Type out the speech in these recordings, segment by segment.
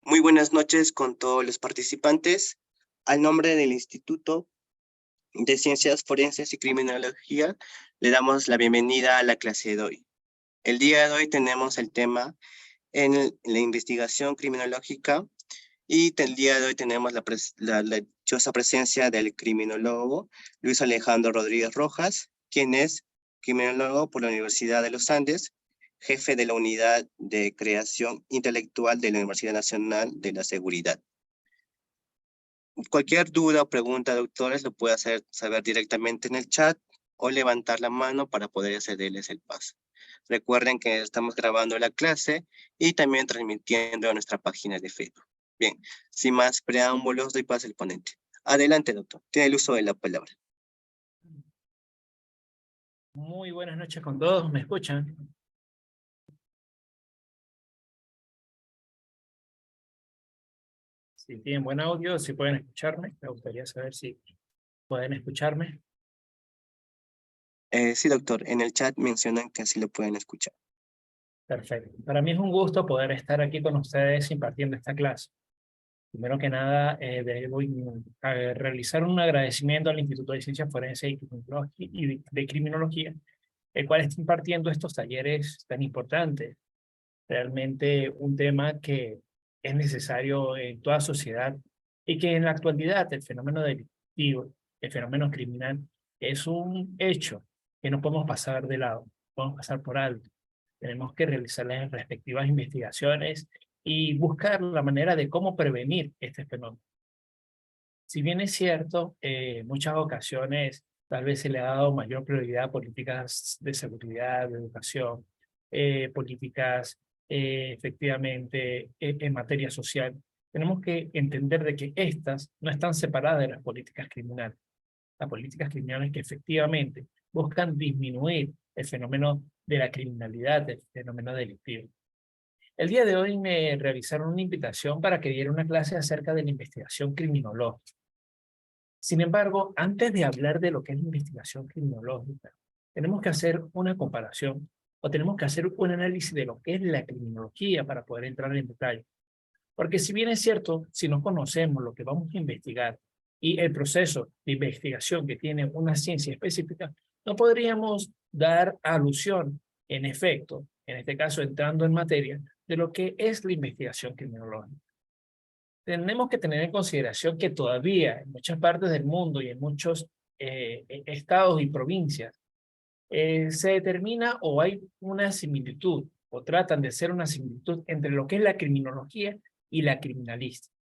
Muy buenas noches con todos los participantes. Al nombre del Instituto de Ciencias Forenses y Criminología, le damos la bienvenida a la clase de hoy. El día de hoy tenemos el tema en la investigación criminológica y el día de hoy tenemos la dichosa presencia del criminólogo Luis Alejandro Rodríguez Rojas, quien es criminólogo por la Universidad de los Andes, jefe de la Unidad de Creación Intelectual de la Universidad Nacional de la Seguridad. Cualquier duda o pregunta, doctores, lo puede hacer saber directamente en el chat o levantar la mano para poder cederles el paso. Recuerden que estamos grabando la clase y también transmitiendo a nuestra página de Facebook. Bien, sin más preámbulos, doy paso al ponente. Adelante, doctor. Tiene el uso de la palabra. Muy buenas noches con todos, ¿me escuchan? Si tienen buen audio, si pueden escucharme, me gustaría saber si pueden escucharme. Sí, doctor, en el chat mencionan que así lo pueden escuchar. Perfecto. Para mí es un gusto poder estar aquí con ustedes impartiendo esta clase. Primero que nada, debo realizar un agradecimiento al Instituto de Ciencias Forenses y de Criminología, el cual está impartiendo estos talleres tan importantes. Realmente un tema que es necesario en toda sociedad y que en la actualidad el fenómeno delictivo, el fenómeno criminal, es un hecho que no podemos pasar de lado, podemos pasar por alto. Tenemos que realizar las respectivas investigaciones y buscar la manera de cómo prevenir este fenómeno. Si bien es cierto, en muchas ocasiones tal vez se le ha dado mayor prioridad a políticas de seguridad, de educación, políticas efectivamente en materia social, tenemos que entender de que estas no están separadas de las políticas criminales. Las políticas criminales que efectivamente buscan disminuir el fenómeno de la criminalidad, el fenómeno delictivo. El día de hoy me realizaron una invitación para que diera una clase acerca de la investigación criminológica. Sin embargo, antes de hablar de lo que es la investigación criminológica, tenemos que hacer una comparación o tenemos que hacer un análisis de lo que es la criminología para poder entrar en detalle. Porque si bien es cierto, si no conocemos lo que vamos a investigar y el proceso de investigación que tiene una ciencia específica, no podríamos dar alusión, en efecto, en este caso entrando en materia, de lo que es la investigación criminológica. Tenemos que tener en consideración que todavía en muchas partes del mundo y en muchos estados y provincias se determina o hay una similitud o tratan de hacer una similitud entre lo que es la criminología y la criminalística.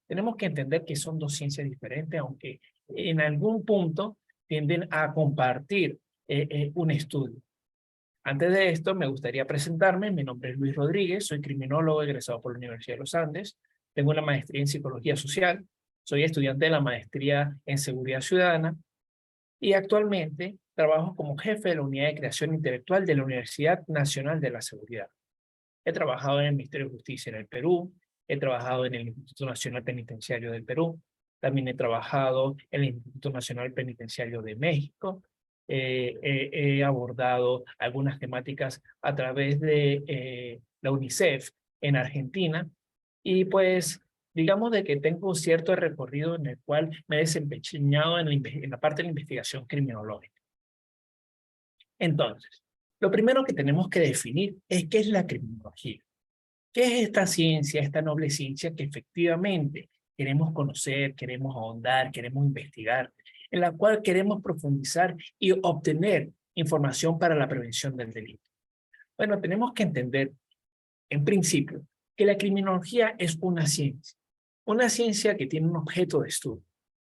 Tenemos que entender que son dos ciencias diferentes, aunque en algún punto tienden a compartir un estudio. Antes de esto, me gustaría presentarme. Mi nombre es Luis Rodríguez, soy criminólogo egresado por la Universidad de los Andes. Tengo una maestría en Psicología Social. Soy estudiante de la maestría en Seguridad Ciudadana. Y actualmente trabajo como jefe de la Unidad de Creación Intelectual de la Universidad Nacional de la Seguridad. He trabajado en el Ministerio de Justicia en el Perú. He trabajado en el Instituto Nacional Penitenciario del Perú. También he trabajado en el Instituto Nacional Penitenciario de México. He abordado algunas temáticas a través de la UNICEF en Argentina. Y pues, digamos de que tengo un cierto recorrido en el cual me he desempeñado en la parte de la investigación criminológica. Entonces, lo primero que tenemos que definir es qué es la criminología. ¿Qué es esta ciencia, esta noble ciencia que efectivamente queremos conocer, queremos ahondar, queremos investigar, en la cual queremos profundizar y obtener información para la prevención del delito? Bueno, tenemos que entender, en principio, que la criminología es una ciencia que tiene un objeto de estudio.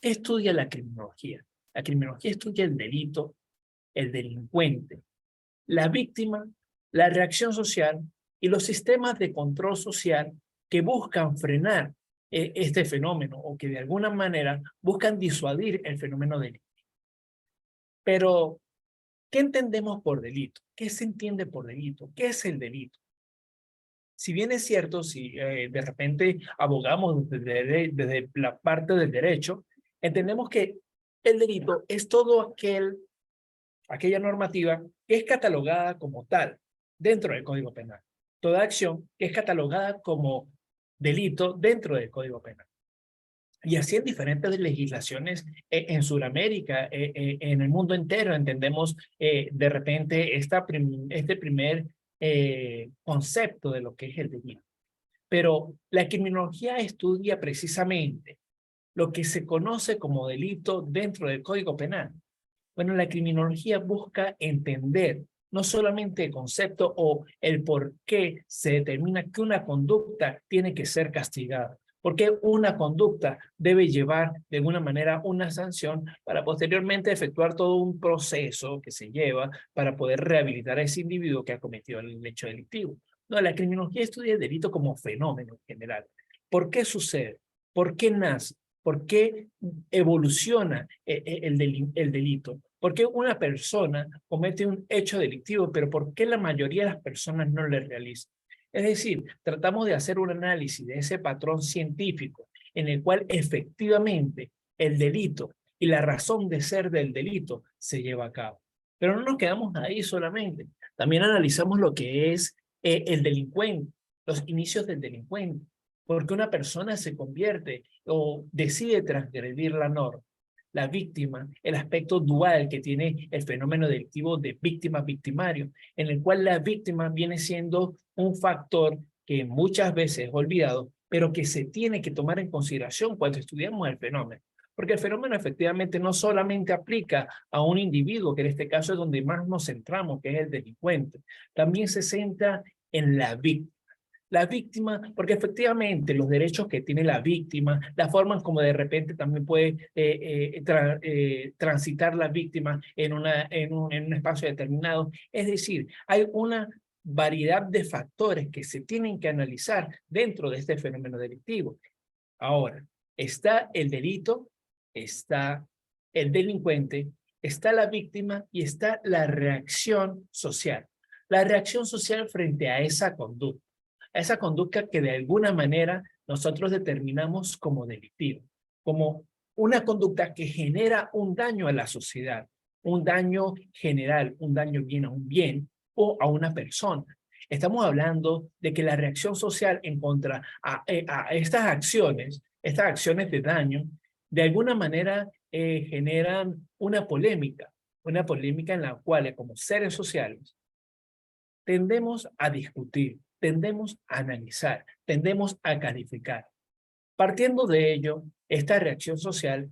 ¿Qué estudia la criminología? La criminología estudia el delito, el delincuente, la víctima, la reacción social y los sistemas de control social que buscan frenar este fenómeno o que de alguna manera buscan disuadir el fenómeno delictivo. Pero, ¿qué entendemos por delito? ¿Qué se entiende por delito? ¿Qué es el delito? Si bien es cierto, si de repente abogamos desde la parte del derecho, entendemos que el delito es todo aquella normativa que es catalogada como tal dentro del Código Penal. Toda acción que es catalogada como delito dentro del Código Penal. Y así en diferentes legislaciones en Sudamérica, en el mundo entero, entendemos de repente este primer concepto de lo que es el delito. Pero la criminología estudia precisamente lo que se conoce como delito dentro del Código Penal. Bueno, la criminología busca entender no solamente el concepto o el por qué se determina que una conducta tiene que ser castigada, por qué una conducta debe llevar de alguna manera una sanción para posteriormente efectuar todo un proceso que se lleva para poder rehabilitar a ese individuo que ha cometido el hecho delictivo. No, la criminología estudia el delito como fenómeno en general. ¿Por qué sucede? ¿Por qué nace? ¿Por qué evoluciona el delito? ¿Por qué una persona comete un hecho delictivo, pero por qué la mayoría de las personas no lo realizan? Es decir, tratamos de hacer un análisis de ese patrón científico en el cual efectivamente el delito y la razón de ser del delito se lleva a cabo. Pero no nos quedamos ahí solamente. También analizamos lo que es el delincuente, los inicios del delincuente. ¿Por qué una persona se convierte o decide transgredir la norma? La víctima, el aspecto dual que tiene el fenómeno delictivo de víctima-victimario, en el cual la víctima viene siendo un factor que muchas veces es olvidado, pero que se tiene que tomar en consideración cuando estudiamos el fenómeno. Porque el fenómeno efectivamente no solamente aplica a un individuo, que en este caso es donde más nos centramos, que es el delincuente, también se centra en la víctima. La víctima, porque efectivamente los derechos que tiene la víctima, la forma en como de repente también puede transitar la víctima en un espacio determinado. Es decir, hay una variedad de factores que se tienen que analizar dentro de este fenómeno delictivo. Ahora, está el delito, está el delincuente, está la víctima y está la reacción social. La reacción social frente a esa conducta que de alguna manera nosotros determinamos como delictiva, como una conducta que genera un daño a la sociedad, un daño general, un daño bien a un bien o a una persona. Estamos hablando de que la reacción social en contra a estas acciones de daño, de alguna manera generan una polémica en la cual como seres sociales tendemos a discutir, tendemos a analizar, tendemos a calificar. Partiendo de ello, esta reacción social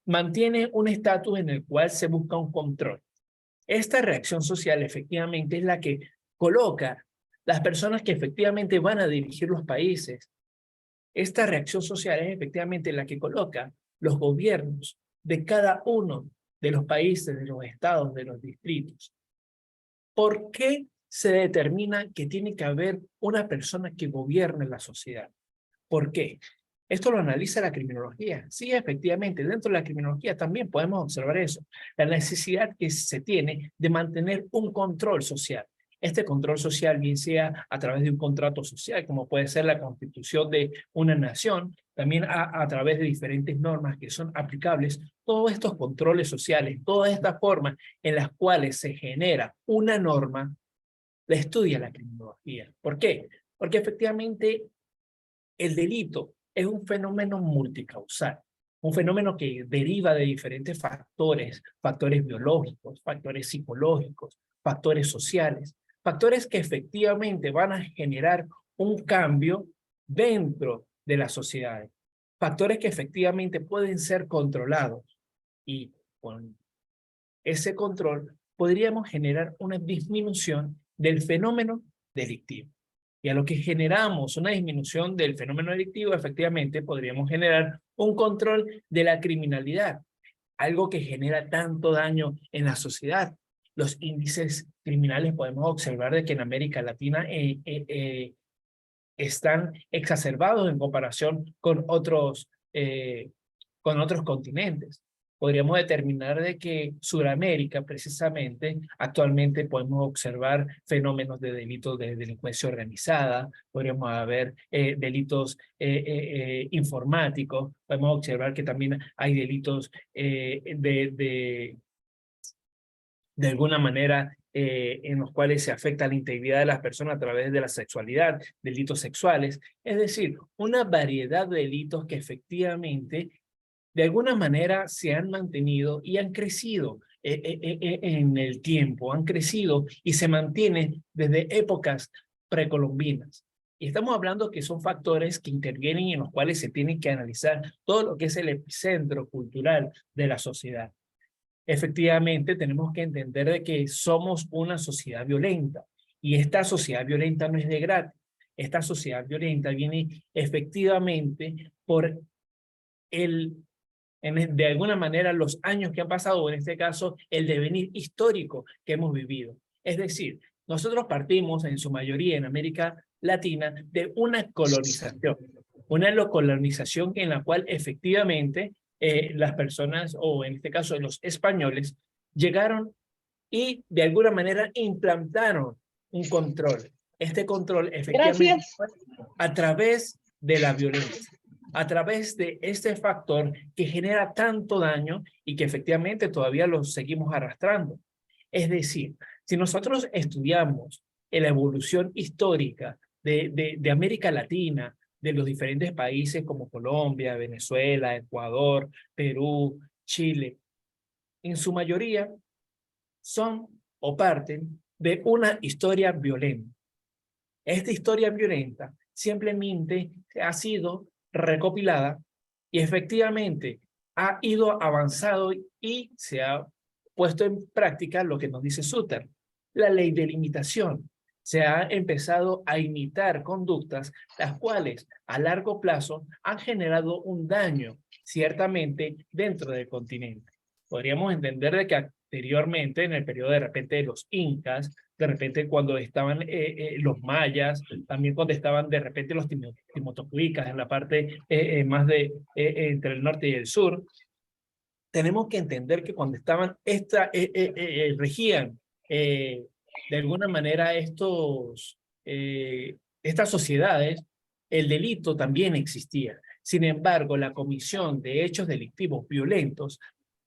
mantiene un estatus en el cual se busca un control. Esta reacción social efectivamente es la que coloca las personas que efectivamente van a dirigir los países. Esta reacción social es efectivamente la que coloca los gobiernos de cada uno de los países, de los estados, de los distritos. ¿Por qué se determina que tiene que haber una persona que gobierne la sociedad? ¿Por qué? Esto lo analiza la criminología. Sí, efectivamente, dentro de la criminología también podemos observar eso. La necesidad que se tiene de mantener un control social. Este control social, bien sea a través de un contrato social, como puede ser la constitución de una nación, también a través de diferentes normas que son aplicables, todos estos controles sociales, todas estas formas en las cuales se genera una norma, la estudia la criminología. ¿Por qué? Porque efectivamente el delito es un fenómeno multicausal, un fenómeno que deriva de diferentes factores, factores biológicos, factores psicológicos, factores sociales, factores que efectivamente van a generar un cambio dentro de las sociedades, factores que efectivamente pueden ser controlados y con ese control podríamos generar una disminución del fenómeno delictivo. Y a lo que generamos una disminución del fenómeno delictivo, efectivamente podríamos generar un control de la criminalidad, algo que genera tanto daño en la sociedad. Los índices criminales podemos observar de que en América Latina están exacerbados en comparación con otros continentes. Podríamos determinar de que Sudamérica, precisamente, actualmente podemos observar fenómenos de delitos de delincuencia organizada, podríamos haber delitos informáticos, podemos observar que también hay delitos de alguna manera en los cuales se afecta la integridad de las personas a través de la sexualidad, delitos sexuales, es decir, una variedad de delitos que efectivamente de alguna manera se han mantenido y han crecido en el tiempo, han crecido y se mantienen desde épocas precolombinas. Y estamos hablando que son factores que intervienen y en los cuales se tiene que analizar todo lo que es el epicentro cultural de la sociedad. Efectivamente, tenemos que entender de que somos una sociedad violenta y esta sociedad violenta no es de gratis. Esta sociedad violenta viene efectivamente por de alguna manera los años que han pasado, o en este caso el devenir histórico que hemos vivido. Es decir, nosotros partimos en su mayoría en América Latina de una colonización en la cual efectivamente las personas, o en este caso los españoles, llegaron y de alguna manera implantaron un control. Este control efectivamente Gracias. fue a través de la violencia, a través de este factor que genera tanto daño y que efectivamente todavía lo seguimos arrastrando. Es decir, si nosotros estudiamos la evolución histórica de América Latina, de los diferentes países como Colombia, Venezuela, Ecuador, Perú, Chile, en su mayoría son o parten de una historia violenta. Esta historia violenta simplemente ha sido recopilada y efectivamente ha ido avanzado y se ha puesto en práctica lo que nos dice Suter, la ley de la imitación. Se ha empezado a imitar conductas las cuales a largo plazo han generado un daño ciertamente dentro del continente. Podríamos entender de que anteriormente, en el periodo de repente de los incas, de repente cuando estaban los mayas, también cuando estaban de repente los timotocuicas en la parte más de entre el norte y el sur, tenemos que entender que cuando estaban regían de alguna manera estas sociedades, el delito también existía. Sin embargo, la comisión de hechos delictivos violentos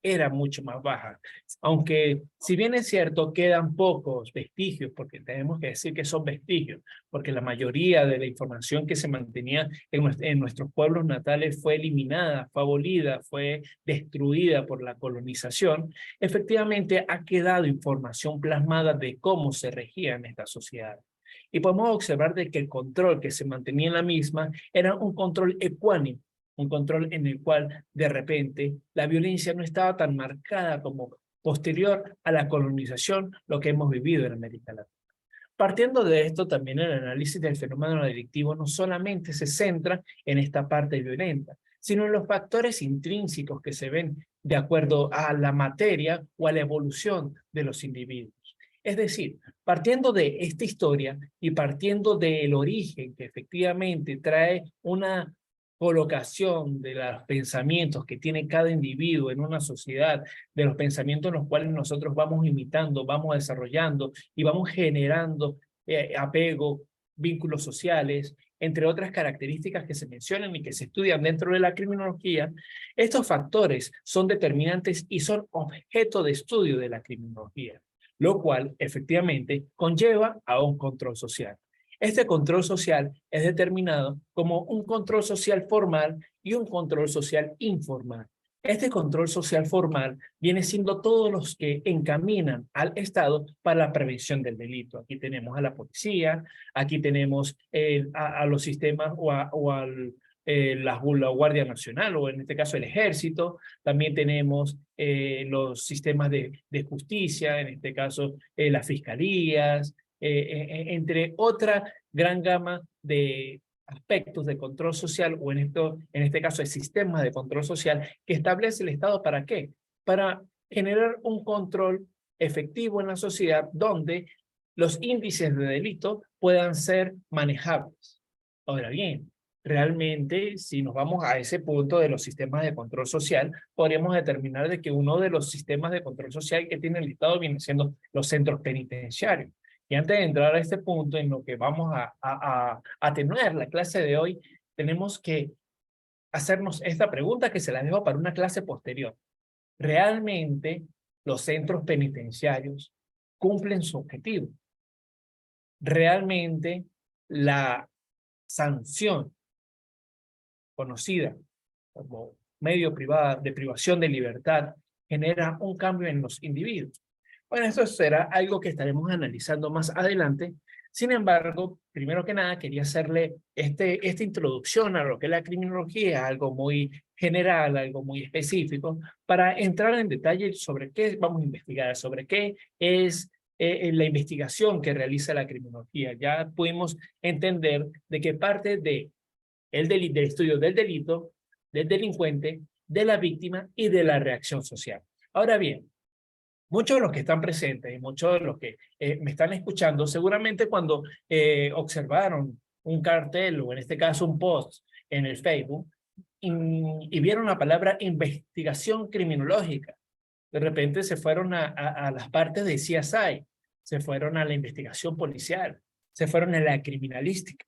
era mucho más baja. Aunque, si bien es cierto, quedan pocos vestigios, porque tenemos que decir que son vestigios, porque la mayoría de la información que se mantenía en nuestros pueblos natales fue eliminada, fue abolida, fue destruida por la colonización, efectivamente ha quedado información plasmada de cómo se regían estas sociedades. Y podemos observar de que el control que se mantenía en la misma era un control ecuánime, un control en el cual de repente la violencia no estaba tan marcada como posterior a la colonización, lo que hemos vivido en América Latina. Partiendo de esto, también el análisis del fenómeno delictivo no solamente se centra en esta parte violenta, sino en los factores intrínsecos que se ven de acuerdo a la materia o a la evolución de los individuos. Es decir, partiendo de esta historia y partiendo del origen que efectivamente trae una colocación de los pensamientos que tiene cada individuo en una sociedad, de los pensamientos en los cuales nosotros vamos imitando, vamos desarrollando y vamos generando apego, vínculos sociales, entre otras características que se mencionan y que se estudian dentro de la criminología, estos factores son determinantes y son objeto de estudio de la criminología, lo cual efectivamente conlleva a un control social. Este control social es determinado como un control social formal y un control social informal. Este control social formal viene siendo todos los que encaminan al Estado para la prevención del delito. Aquí tenemos a la policía, aquí tenemos a los sistemas o al la Guardia Nacional, o en este caso el Ejército. También tenemos los sistemas de justicia, en este caso las fiscalías, entre otra gran gama de aspectos de control social, o en este caso el sistema de control social que establece el Estado. ¿Para qué? Para generar un control efectivo en la sociedad donde los índices de delito puedan ser manejables. Ahora bien, realmente, si nos vamos a ese punto de los sistemas de control social, podríamos determinar de que uno de los sistemas de control social que tiene el Estado viene siendo los centros penitenciarios. Y antes de entrar a este punto en lo que vamos a tener la clase de hoy, tenemos que hacernos esta pregunta que se la dejo para una clase posterior. ¿Realmente los centros penitenciarios cumplen su objetivo. Realmente la sanción conocida como medio privado de privación de libertad genera un cambio en los individuos. Bueno, esto será algo que estaremos analizando más adelante. Sin embargo, primero que nada, quería hacerle esta introducción a lo que es la criminología, algo muy general, algo muy específico, para entrar en detalle sobre qué vamos a investigar, sobre qué es la investigación que realiza la criminología. Ya pudimos entender de que parte del estudio del delito, del delincuente, de la víctima y de la reacción social. Ahora bien, muchos de los que están presentes y muchos de los que me están escuchando, seguramente cuando observaron un cartel o en este caso un post en el Facebook y vieron la palabra investigación criminológica, de repente se fueron a las partes de CSI, se fueron a la investigación policial, se fueron a la criminalística.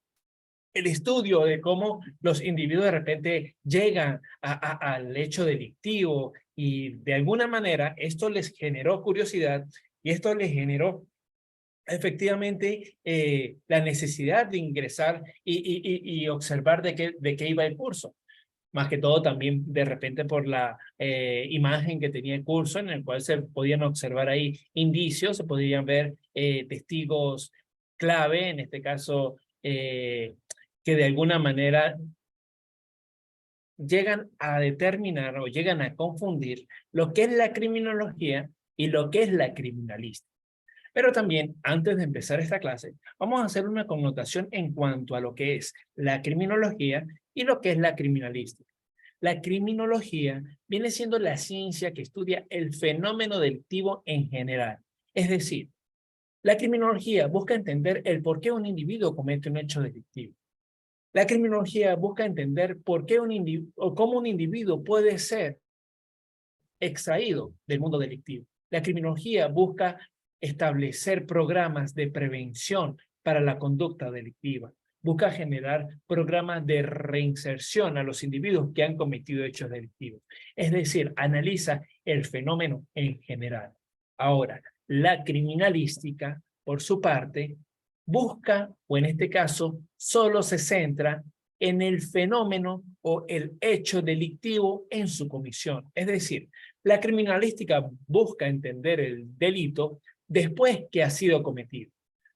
El estudio de cómo los individuos de repente llegan al hecho delictivo y de alguna manera esto les generó curiosidad y esto les generó efectivamente la necesidad de ingresar y observar de qué iba el curso. Más que todo también de repente por la imagen que tenía el curso en el cual se podían observar ahí indicios, se podían ver testigos clave, en este caso que de alguna manera llegan a determinar o llegan a confundir lo que es la criminología y lo que es la criminalística. Pero también, antes de empezar esta clase, vamos a hacer una connotación en cuanto a lo que es la criminología y lo que es la criminalística. La criminología viene siendo la ciencia que estudia el fenómeno delictivo en general. Es decir, la criminología busca entender el por qué un individuo comete un hecho delictivo. La criminología busca entender por qué o cómo un individuo puede ser extraído del mundo delictivo. La criminología busca establecer programas de prevención para la conducta delictiva. Busca generar programas de reinserción a los individuos que han cometido hechos delictivos. Es decir, analiza el fenómeno en general. Ahora, la criminalística, por su parte, busca, o en este caso, solo se centra en el fenómeno o el hecho delictivo en su comisión. Es decir, la criminalística busca entender el delito después que ha sido cometido.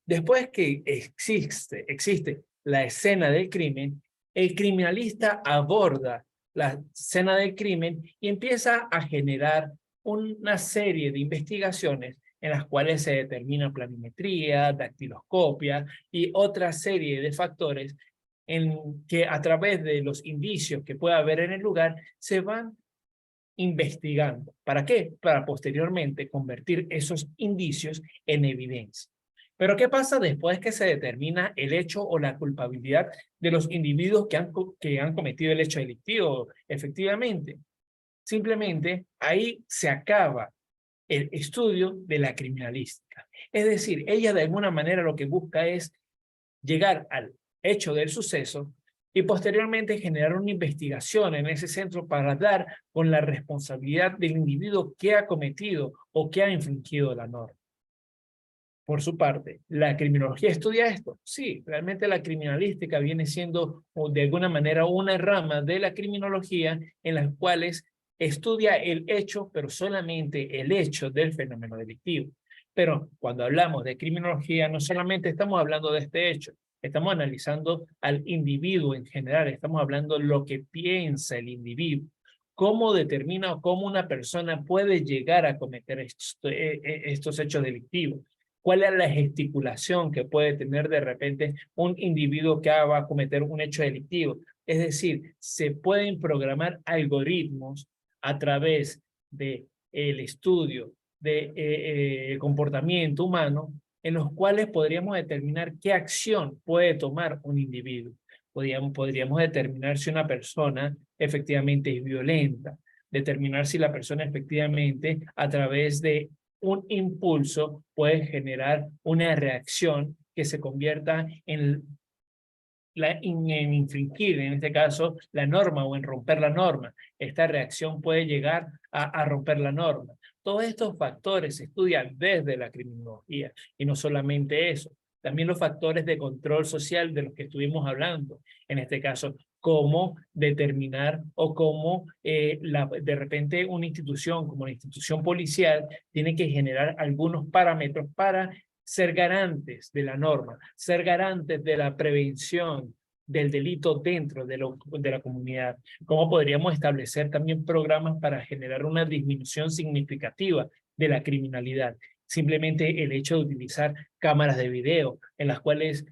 Después que existe la escena del crimen, el criminalista aborda la escena del crimen y empieza a generar una serie de investigaciones en las cuales se determina planimetría, dactiloscopia y otra serie de factores en que a través de los indicios que pueda haber en el lugar se van investigando. ¿Para qué? Para posteriormente convertir esos indicios en evidencia. Pero ¿qué pasa después que se determina el hecho o la culpabilidad de los individuos que han cometido el hecho delictivo? Efectivamente, simplemente ahí se acaba el estudio de la criminalística. Es decir, ella de alguna manera lo que busca es llegar al hecho del suceso y posteriormente generar una investigación en ese centro para dar con la responsabilidad del individuo que ha cometido o que ha infringido la norma. Por su parte, ¿la criminología estudia esto? Sí, realmente la criminalística viene siendo de alguna manera una rama de la criminología en las cuales estudia el hecho, pero solamente el hecho del fenómeno delictivo. Pero cuando hablamos de criminología, no solamente estamos hablando de este hecho, estamos analizando al individuo en general, estamos hablando de lo que piensa el individuo, cómo determina o cómo una persona puede llegar a cometer estos hechos delictivos. ¿Cuál es la gesticulación que puede tener de repente un individuo que va a cometer un hecho delictivo? Es decir, se pueden programar algoritmos a través del estudio del comportamiento humano en los cuales podríamos determinar qué acción puede tomar un individuo. Podríamos determinar si una persona efectivamente es violenta, determinar si la persona efectivamente a través de un impulso puede generar una reacción que se convierta en infringir, en este caso, la norma o en romper la norma. Esta reacción puede llegar a romper la norma. Todos estos factores se estudian desde la criminología y no solamente eso, también los factores de control social de los que estuvimos hablando, en este caso, cómo determinar o cómo de repente una institución como la institución policial tiene que generar algunos parámetros para ser garantes de la norma, ser garantes de la prevención del delito dentro de la comunidad. ¿Cómo podríamos establecer también programas para generar una disminución significativa de la criminalidad? Simplemente el hecho de utilizar cámaras de video en las cuales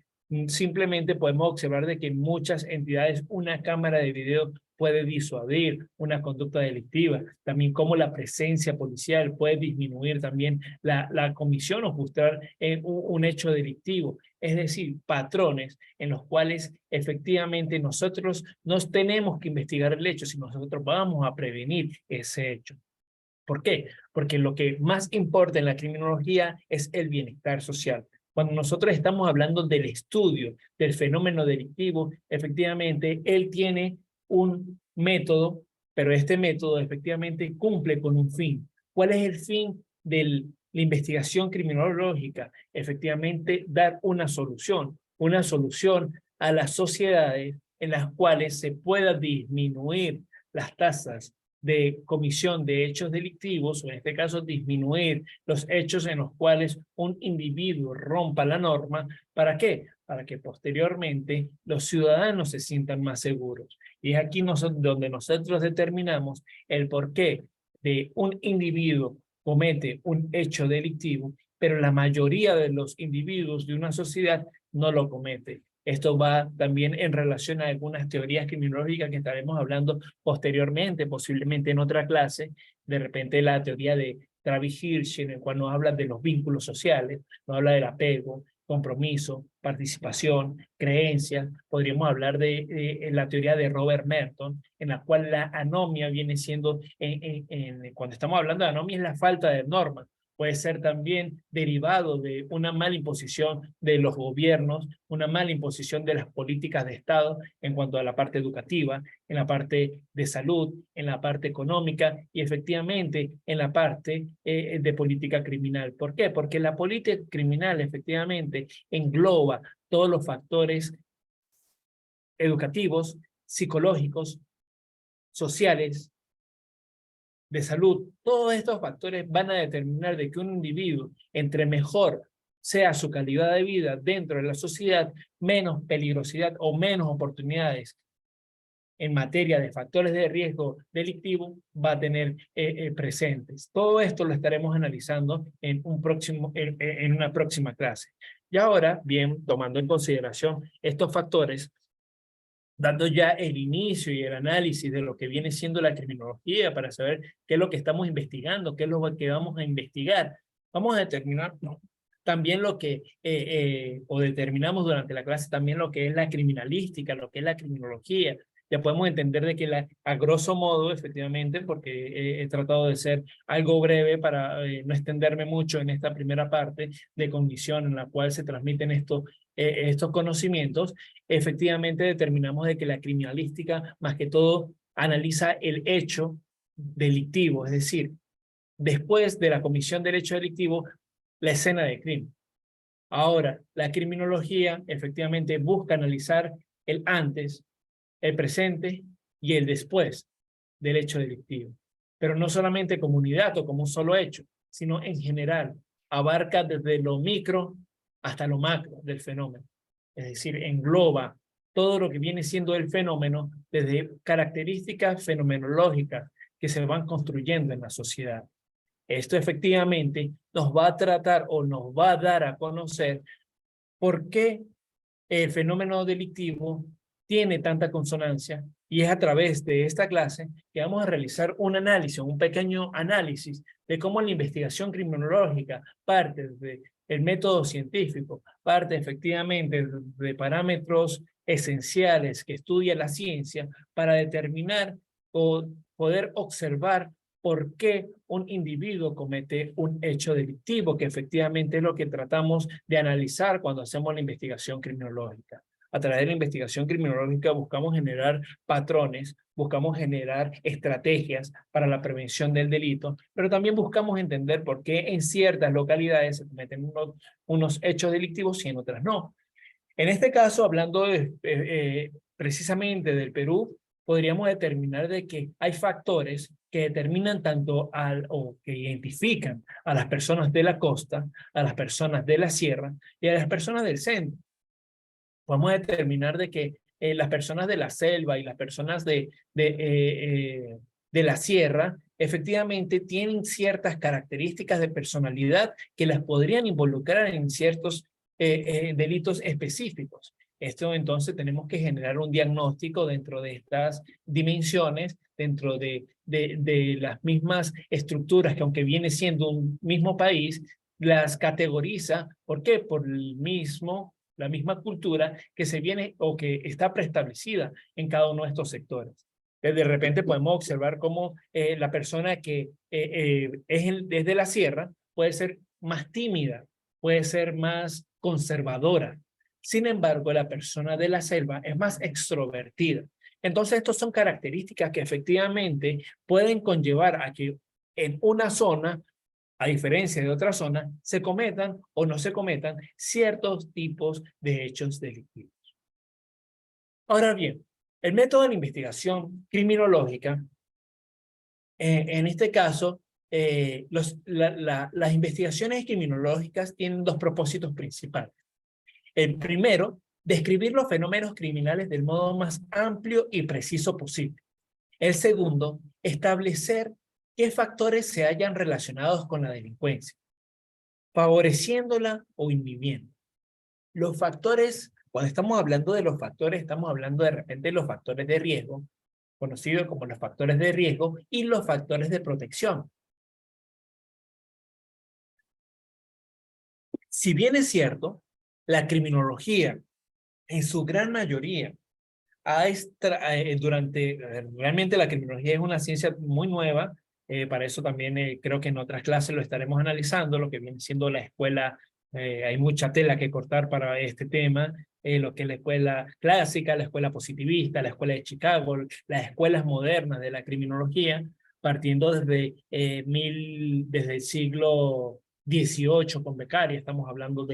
simplemente podemos observar de que en muchas entidades una cámara de video puede disuadir una conducta delictiva, también cómo la presencia policial puede disminuir también la comisión o frustrar un hecho delictivo, es decir, patrones en los cuales efectivamente nosotros no tenemos que investigar el hecho, sino nosotros vamos a prevenir ese hecho. ¿Por qué? Porque lo que más importa en la criminología es el bienestar social. Cuando nosotros estamos hablando del estudio del fenómeno delictivo, efectivamente, él tiene un método, pero este método efectivamente cumple con un fin. ¿Cuál es el fin de la investigación criminológica? Efectivamente, dar una solución a las sociedades en las cuales se pueda disminuir las tasas de comisión de hechos delictivos, o en este caso disminuir los hechos en los cuales un individuo rompa la norma. ¿Para qué? Para que posteriormente los ciudadanos se sientan más seguros. Y es aquí donde nosotros determinamos el porqué de un individuo comete un hecho delictivo, pero la mayoría de los individuos de una sociedad no lo comete. Esto va también en relación a algunas teorías criminológicas que estaremos hablando posteriormente, posiblemente en otra clase. De repente la teoría de Travis Hirsch, en el cual nos habla de los vínculos sociales, nos habla del apego, compromiso, participación, creencias. Podríamos hablar de la teoría de Robert Merton, en la cual la anomia viene siendo, cuando estamos hablando de anomia, es la falta de normas. Puede ser también derivado de una mala imposición de los gobiernos, una mala imposición de las políticas de Estado en cuanto a la parte educativa, en la parte de salud, en la parte económica y efectivamente en la parte de política criminal. ¿Por qué? Porque la política criminal efectivamente engloba todos los factores educativos, psicológicos, sociales, de salud. Todos estos factores van a determinar de que un individuo, entre mejor sea su calidad de vida dentro de la sociedad, menos peligrosidad o menos oportunidades en materia de factores de riesgo delictivo va a tener presentes. Todo esto lo estaremos analizando en una próxima clase. Y ahora, bien, tomando en consideración estos factores, dando ya el inicio y el análisis de lo que viene siendo la criminología para saber qué es lo que estamos investigando, qué es lo que vamos a investigar. Vamos a determinar también lo que, o determinamos durante la clase también lo que es la criminalística, lo que es la criminología. Ya podemos entender de que a grosso modo, efectivamente, porque he tratado de ser algo breve para no extenderme mucho en esta primera parte de cognición en la cual se transmiten estos conocimientos, efectivamente determinamos de que la criminalística, más que todo, analiza el hecho delictivo, es decir, después de la comisión del hecho delictivo, la escena de crimen. Ahora, la criminología efectivamente busca analizar el antes, el presente y el después del hecho delictivo. Pero no solamente como unidad o como un solo hecho, sino en general. Abarca desde lo micro hasta lo macro del fenómeno. Es decir, engloba todo lo que viene siendo el fenómeno desde características fenomenológicas que se van construyendo en la sociedad. Esto efectivamente nos va a tratar o nos va a dar a conocer por qué el fenómeno delictivo tiene tanta consonancia, y es a través de esta clase que vamos a realizar un análisis, un pequeño análisis de cómo la investigación criminológica parte del método científico, parte efectivamente de parámetros esenciales que estudia la ciencia para determinar o poder observar por qué un individuo comete un hecho delictivo, que efectivamente es lo que tratamos de analizar cuando hacemos la investigación criminológica. A través de la investigación criminológica buscamos generar patrones, buscamos generar estrategias para la prevención del delito, pero también buscamos entender por qué en ciertas localidades se cometen unos hechos delictivos y en otras no. En este caso, hablando precisamente del Perú, podríamos determinar de que hay factores que determinan tanto o que identifican a las personas de la costa, a las personas de la sierra y a las personas del centro. Podemos determinar de que las personas de la selva y las personas de la sierra efectivamente tienen ciertas características de personalidad que las podrían involucrar en ciertos delitos específicos. Esto entonces tenemos que generar un diagnóstico dentro de estas dimensiones, dentro de las mismas estructuras que aunque viene siendo un mismo país, las categoriza. ¿Por qué? Por la misma cultura que se viene o que está preestablecida en cada uno de estos sectores. De repente podemos observar cómo la persona que es de la sierra puede ser más tímida, puede ser más conservadora. Sin embargo, la persona de la selva es más extrovertida. Entonces, estas son características que efectivamente pueden conllevar a que en una zona, a diferencia de otras zonas, se cometan o no se cometan ciertos tipos de hechos delictivos. Ahora bien, el método de la investigación criminológica, en este caso, las investigaciones criminológicas tienen dos propósitos principales. El primero, describir los fenómenos criminales del modo más amplio y preciso posible. El segundo, establecer qué factores se hayan relacionados con la delincuencia, favoreciéndola o inhibiendo. Los factores, cuando estamos hablando de los factores, estamos hablando de repente de los factores de riesgo, conocidos como los factores de riesgo, y los factores de protección. Si bien es cierto, la criminología, en su gran mayoría, realmente la criminología es una ciencia muy nueva, para eso también creo que en otras clases lo estaremos analizando, lo que viene siendo la escuela, hay mucha tela que cortar para este tema, lo que es la escuela clásica, la escuela positivista, la escuela de Chicago, las escuelas modernas de la criminología, partiendo desde el siglo XVIII con Beccaria, estamos hablando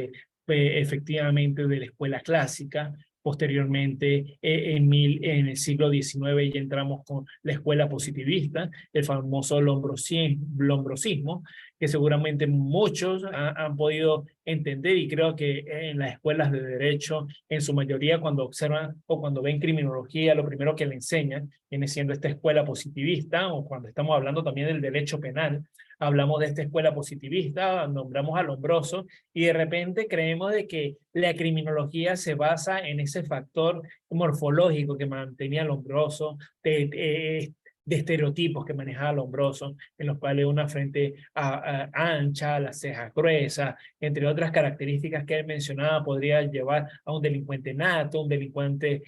efectivamente de la escuela clásica. Posteriormente, en el siglo XIX ya entramos con la escuela positivista, el famoso lombrosismo, que seguramente muchos han podido entender, y creo que en las escuelas de derecho, en su mayoría, cuando observan o cuando ven criminología, lo primero que le enseñan viene siendo esta escuela positivista, o cuando estamos hablando también del derecho penal, hablamos de esta escuela positivista, nombramos a Lombroso, y de repente creemos de que la criminología se basa en ese factor morfológico que mantenía Lombroso, de estereotipos que manejaba Lombroso, en los cuales una frente ancha, las cejas gruesas, entre otras características que él mencionaba, podría llevar a un delincuente nato, un delincuente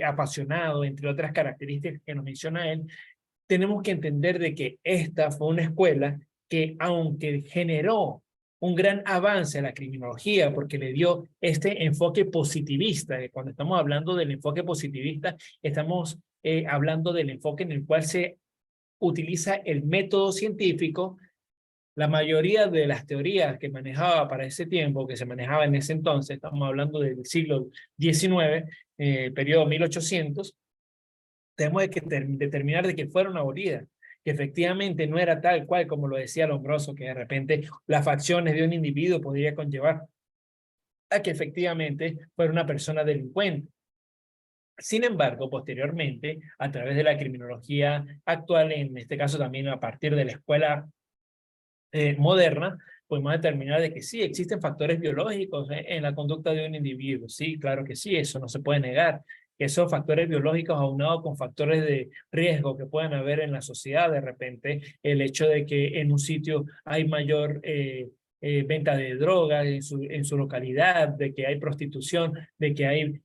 apasionado, entre otras características que nos menciona él. Tenemos que entender de que esta fue una escuela que, aunque generó un gran avance a la criminología porque le dio este enfoque positivista, cuando estamos hablando del enfoque positivista, estamos hablando del enfoque en el cual se utiliza el método científico. La mayoría de las teorías que manejaba para ese tiempo, que se manejaba en ese entonces, estamos hablando del siglo XIX, periodo 1800, tenemos que determinar de que fueron abolidas, que efectivamente no era tal cual como lo decía Lombroso, que de repente las facciones de un individuo podría conllevar a que efectivamente fuera una persona delincuente. Sin embargo, posteriormente, a través de la criminología actual, en este caso también a partir de la escuela moderna, podemos determinar de que sí, existen factores biológicos en la conducta de un individuo. Sí, claro que sí, eso no se puede negar. Esos factores biológicos aunados con factores de riesgo que puedan haber en la sociedad, de repente el hecho de que en un sitio hay mayor venta de drogas en su localidad, de que hay prostitución, de que hay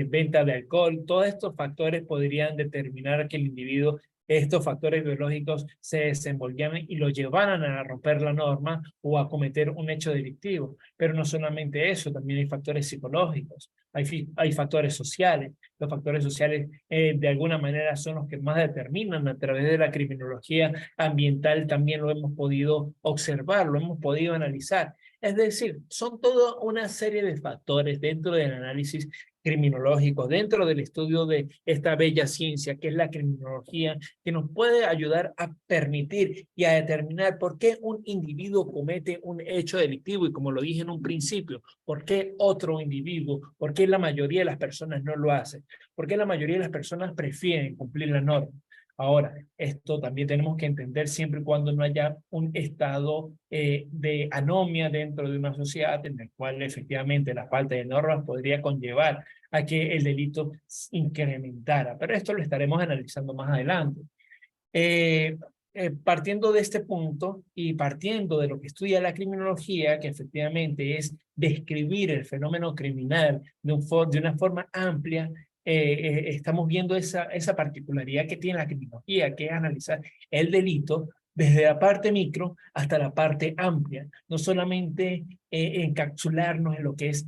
venta de alcohol, todos estos factores podrían determinar que el individuo estos factores biológicos se desenvolvían y lo llevaran a romper la norma o a cometer un hecho delictivo. Pero no solamente eso, también hay factores psicológicos, hay factores sociales. Los factores sociales de alguna manera son los que más determinan a través de la criminología ambiental, también lo hemos podido observar, lo hemos podido analizar. Es decir, son toda una serie de factores dentro del análisis criminológico, dentro del estudio de esta bella ciencia que es la criminología, que nos puede ayudar a permitir y a determinar por qué un individuo comete un hecho delictivo y, como lo dije en un principio, por qué otro individuo, por qué la mayoría de las personas no lo hacen, por qué la mayoría de las personas prefieren cumplir la norma. Ahora, esto también tenemos que entender siempre y cuando no haya un estado de anomia dentro de una sociedad en el cual efectivamente la falta de normas podría conllevar a que el delito incrementara. Pero esto lo estaremos analizando más adelante. Partiendo de este punto y partiendo de lo que estudia la criminología, que efectivamente es describir el fenómeno criminal de una forma amplia, estamos viendo esa particularidad que tiene la criminología, que es analizar el delito desde la parte micro hasta la parte amplia, no solamente encapsularnos en lo que es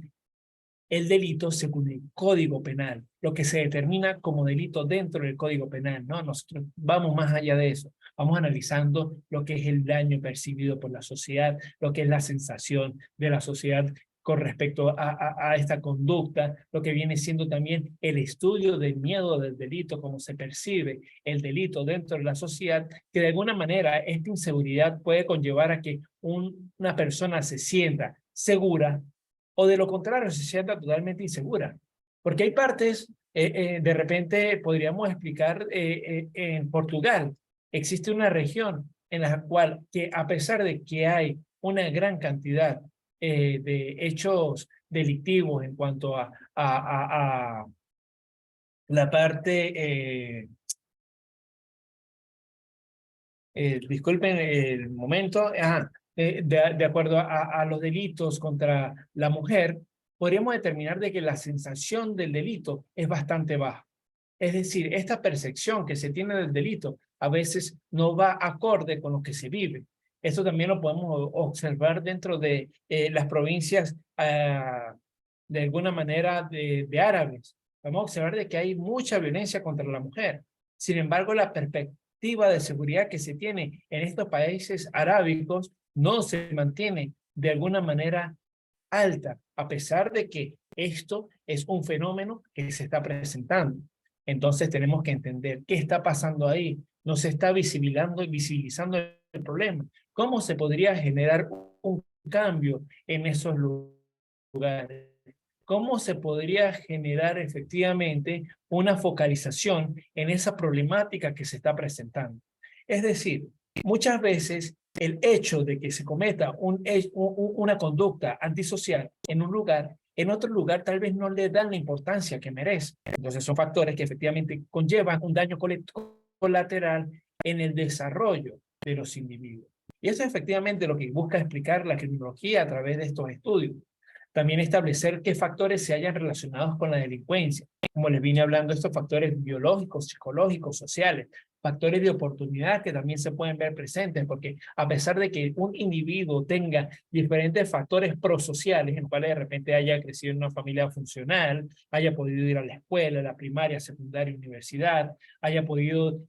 el delito según el Código Penal, lo que se determina como delito dentro del Código Penal, ¿no? Nosotros vamos más allá de eso, vamos analizando lo que es el daño percibido por la sociedad, lo que es la sensación de la sociedad con respecto a esta conducta, lo que viene siendo también el estudio del miedo del delito, cómo se percibe el delito dentro de la sociedad, que de alguna manera esta inseguridad puede conllevar a que una persona se sienta segura o de lo contrario se sienta totalmente insegura. Porque hay partes, de repente podríamos explicar, en Portugal existe una región en la cual que a pesar de que hay una gran cantidad de hechos delictivos en cuanto a la parte, disculpen el momento, de acuerdo a los delitos contra la mujer, podríamos determinar de que la sensación del delito es bastante baja. Es decir, esta percepción que se tiene del delito a veces no va acorde con lo que se vive. Esto también lo podemos observar dentro de las provincias, de alguna manera, de árabes. Vamos a observar de que hay mucha violencia contra la mujer. Sin embargo, la perspectiva de seguridad que se tiene en estos países arábicos no se mantiene de alguna manera alta, a pesar de que esto es un fenómeno que se está presentando. Entonces tenemos que entender qué está pasando ahí. No se está visibilizando el problema. ¿Cómo se podría generar un cambio en esos lugares? ¿Cómo se podría generar efectivamente una focalización en esa problemática que se está presentando? Es decir, muchas veces el hecho de que se cometa una conducta antisocial en un lugar, en otro lugar tal vez no le dan la importancia que merece. Entonces son factores que efectivamente conllevan un daño colateral en el desarrollo de los individuos. Y eso es efectivamente lo que busca explicar la criminología a través de estos estudios. También establecer qué factores se hayan relacionados con la delincuencia. Como les vine hablando, estos factores biológicos, psicológicos, sociales, factores de oportunidad que también se pueden ver presentes, porque a pesar de que un individuo tenga diferentes factores prosociales, en cuales de repente haya crecido en una familia funcional, haya podido ir a la escuela, la primaria, secundaria, universidad, haya podido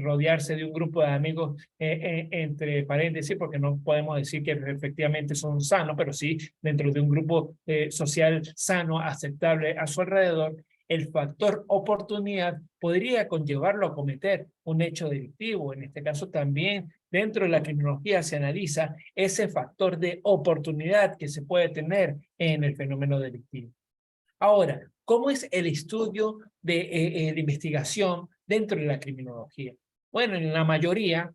rodearse de un grupo de amigos, entre paréntesis, porque no podemos decir que efectivamente son sanos, pero sí dentro de un grupo social sano, aceptable a su alrededor, el factor oportunidad podría conllevarlo a cometer un hecho delictivo. En este caso también dentro de la criminología se analiza ese factor de oportunidad que se puede tener en el fenómeno delictivo. Ahora, ¿cómo es el estudio de investigación dentro de la criminología? Bueno, en la mayoría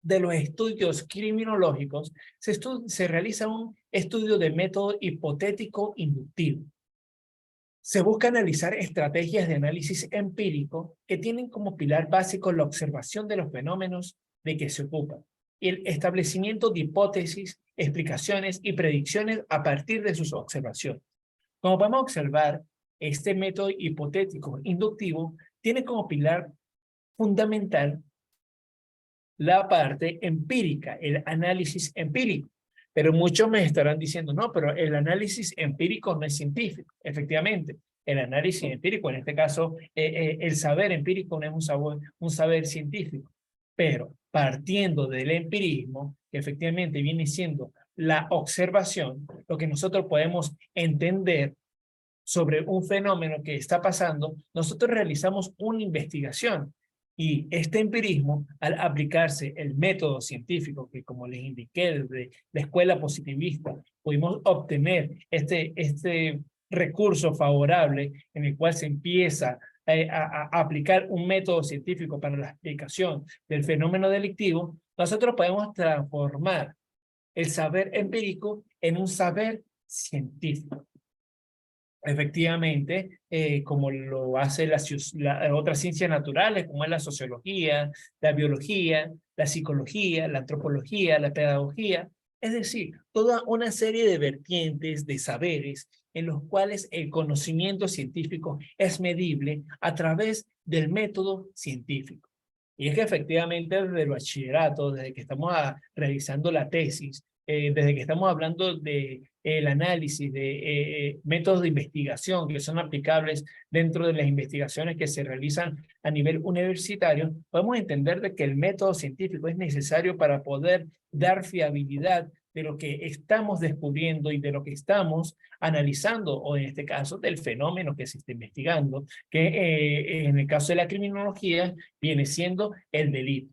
de los estudios criminológicos se realiza un estudio de método hipotético inductivo. Se busca analizar estrategias de análisis empírico que tienen como pilar básico la observación de los fenómenos de que se ocupan y el establecimiento de hipótesis, explicaciones y predicciones a partir de sus observaciones. Como podemos observar, este método hipotético inductivo tiene como pilar fundamental la parte empírica, el análisis empírico. Pero muchos me estarán diciendo, no, pero el análisis empírico no es científico. Efectivamente, el análisis empírico, en este caso, el saber empírico no es un saber científico. Pero partiendo del empirismo, que efectivamente viene siendo la observación, lo que nosotros podemos entender sobre un fenómeno que está pasando, nosotros realizamos una investigación. Y este empirismo, al aplicarse el método científico, que como les indiqué desde la escuela positivista, pudimos obtener este recurso favorable en el cual se empieza a aplicar un método científico para la explicación del fenómeno delictivo, nosotros podemos transformar el saber empírico en un saber científico. Efectivamente, como lo hace las otras ciencias naturales, como es la sociología, la biología, la psicología, la antropología, la pedagogía, es decir, toda una serie de vertientes de saberes en los cuales el conocimiento científico es medible a través del método científico. Y es que efectivamente desde el bachillerato, desde que estamos realizando la tesis, desde que estamos hablando de el análisis de métodos de investigación que son aplicables dentro de las investigaciones que se realizan a nivel universitario, podemos entender de que el método científico es necesario para poder dar fiabilidad de lo que estamos descubriendo y de lo que estamos analizando, o en este caso del fenómeno que se está investigando, que en el caso de la criminología viene siendo el delito.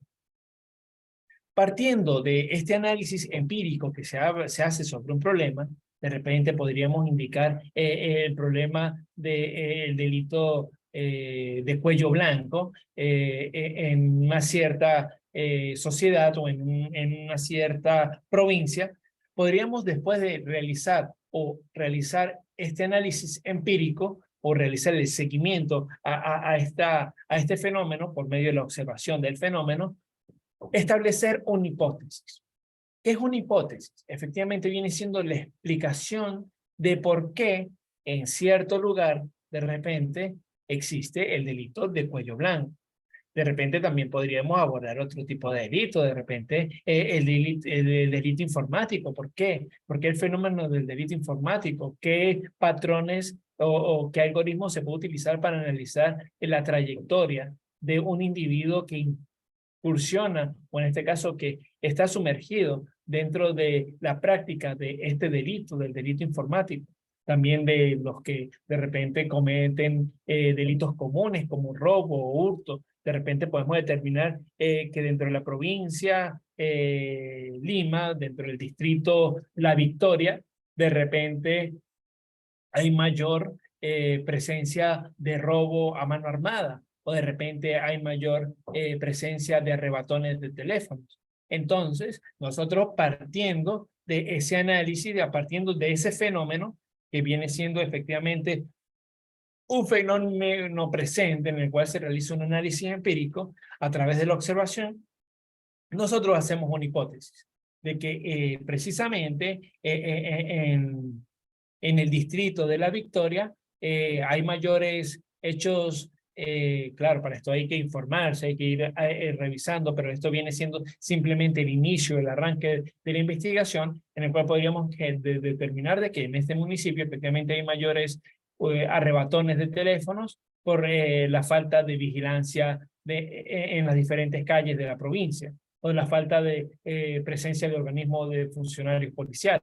Partiendo de este análisis empírico que se hace sobre un problema, de repente podríamos indicar el problema del delito de cuello blanco en una cierta sociedad o en una cierta provincia. Podríamos, después de realizar este análisis empírico o realizar el seguimiento a este fenómeno por medio de la observación del fenómeno, establecer una hipótesis. ¿Qué es una hipótesis? Efectivamente viene siendo la explicación de por qué en cierto lugar de repente existe el delito de cuello blanco. De repente también podríamos abordar otro tipo de delito, de repente el delito informático. ¿Por qué? ¿Por qué el fenómeno del delito informático? ¿Qué patrones o qué algoritmos se puede utilizar para analizar la trayectoria de un individuo que incursiona, o en este caso que está sumergido dentro de la práctica de este delito, del delito informático? También de los que de repente cometen delitos comunes como robo o hurto. De repente podemos determinar que dentro de la provincia Lima, dentro del distrito La Victoria, de repente hay mayor presencia de robo a mano armada, o de repente hay mayor presencia de arrebatones de teléfonos. Entonces, nosotros partiendo de ese análisis, partiendo de ese fenómeno, que viene siendo efectivamente un fenómeno presente en el cual se realiza un análisis empírico a través de la observación, nosotros hacemos una hipótesis de que precisamente en el distrito de La Victoria hay mayores hechos. Claro, para esto hay que informarse, hay que ir revisando, pero esto viene siendo simplemente el inicio, el arranque de la investigación, en el cual podríamos determinar de que en este municipio efectivamente hay mayores arrebatones de teléfonos por la falta de vigilancia en las diferentes calles de la provincia, o la falta de presencia de organismos de funcionarios policiales.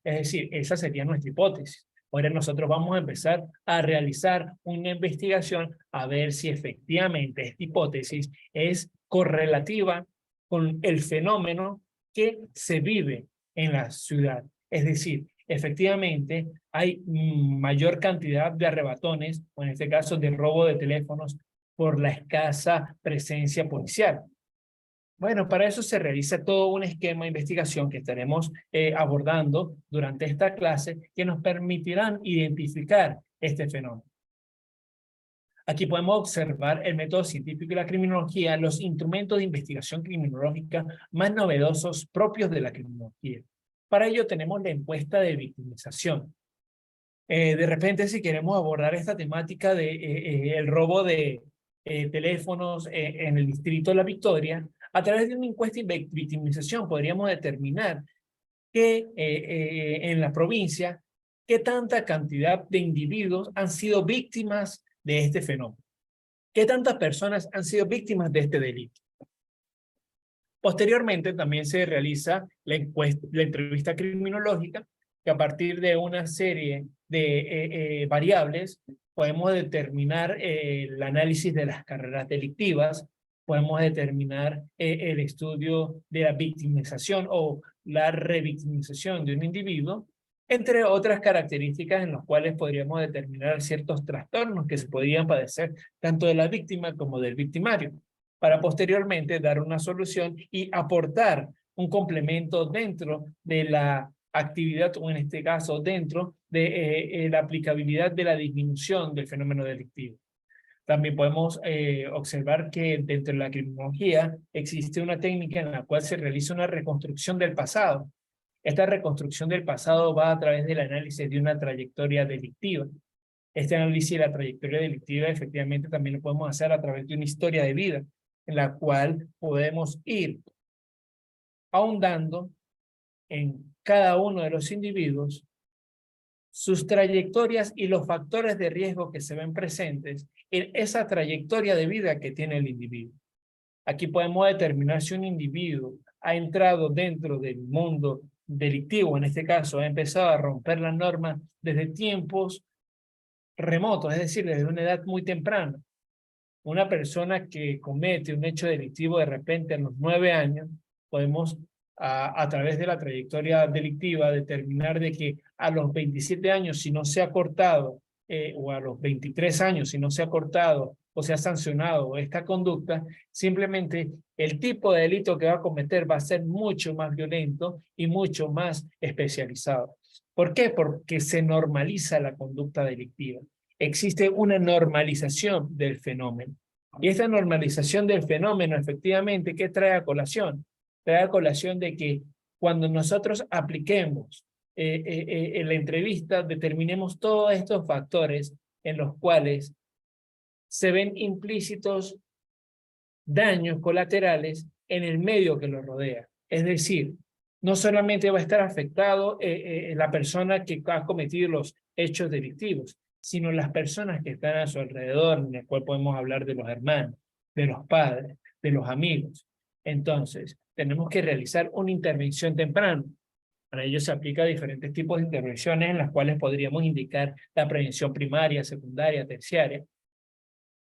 Es decir, esa sería nuestra hipótesis. Ahora nosotros vamos a empezar a realizar una investigación a ver si efectivamente esta hipótesis es correlativa con el fenómeno que se vive en la ciudad. Es decir, efectivamente hay mayor cantidad de arrebatones, o en este caso de robo de teléfonos, por la escasa presencia policial. Bueno, para eso se realiza todo un esquema de investigación que estaremos abordando durante esta clase, que nos permitirán identificar este fenómeno. Aquí podemos observar el método científico y la criminología, los instrumentos de investigación criminológica más novedosos propios de la criminología. Para ello tenemos la encuesta de victimización. De repente, si queremos abordar esta temática de el robo de teléfonos en el distrito de La Victoria, a través de una encuesta de victimización podríamos determinar que en la provincia, qué tanta cantidad de individuos han sido víctimas de este fenómeno, qué tantas personas han sido víctimas de este delito. Posteriormente también se realiza la entrevista criminológica, que a partir de una serie de variables podemos determinar el análisis de las carreras delictivas, podemos determinar el estudio de la victimización o la revictimización de un individuo, entre otras características en las cuales podríamos determinar ciertos trastornos que se podrían padecer tanto de la víctima como del victimario, para posteriormente dar una solución y aportar un complemento dentro de la actividad, o en este caso dentro de la aplicabilidad de la disminución del fenómeno delictivo. También podemos observar que dentro de la criminología existe una técnica en la cual se realiza una reconstrucción del pasado. Esta reconstrucción del pasado va a través del análisis de una trayectoria delictiva. Este análisis de la trayectoria delictiva efectivamente también lo podemos hacer a través de una historia de vida, en la cual podemos ir ahondando en cada uno de los individuos, sus trayectorias y los factores de riesgo que se ven presentes en esa trayectoria de vida que tiene el individuo. Aquí podemos determinar si un individuo ha entrado dentro del mundo delictivo, en este caso ha empezado a romper la norma desde tiempos remotos, es decir, desde una edad muy temprana. Una persona que comete un hecho delictivo de repente a los 9 años, podemos a través de la trayectoria delictiva determinar de que a los 27 años, si no se ha cortado, o a los 23 años, si no se ha cortado o se ha sancionado esta conducta, simplemente el tipo de delito que va a cometer va a ser mucho más violento y mucho más especializado. ¿Por qué? Porque se normaliza la conducta delictiva. Existe una normalización del fenómeno. Y esta normalización del fenómeno, efectivamente, ¿qué trae a colación? Trae a colación de que cuando nosotros apliquemos en la entrevista, determinemos todos estos factores en los cuales se ven implícitos daños colaterales en el medio que lo rodea. Es decir, no solamente va a estar afectado la persona que ha cometido los hechos delictivos, sino las personas que están a su alrededor, en el cual podemos hablar de los hermanos, de los padres, de los amigos. Entonces, tenemos que realizar una intervención temprana. Para ello se aplica diferentes tipos de intervenciones en las cuales podríamos indicar la prevención primaria, secundaria, terciaria.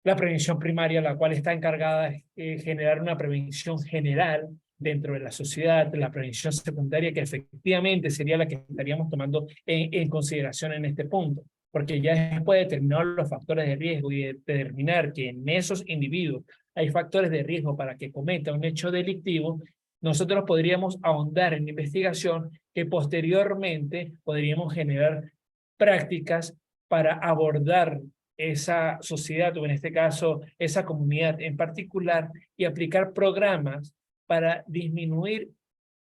La prevención primaria, la cual está encargada de generar una prevención general dentro de la sociedad, la prevención secundaria, que efectivamente sería la que estaríamos tomando en consideración en este punto, porque ya después de determinar los factores de riesgo y determinar que en esos individuos hay factores de riesgo para que cometa un hecho delictivo, nosotros podríamos ahondar en investigación que posteriormente podríamos generar prácticas para abordar esa sociedad, o en este caso, esa comunidad en particular, y aplicar programas para disminuir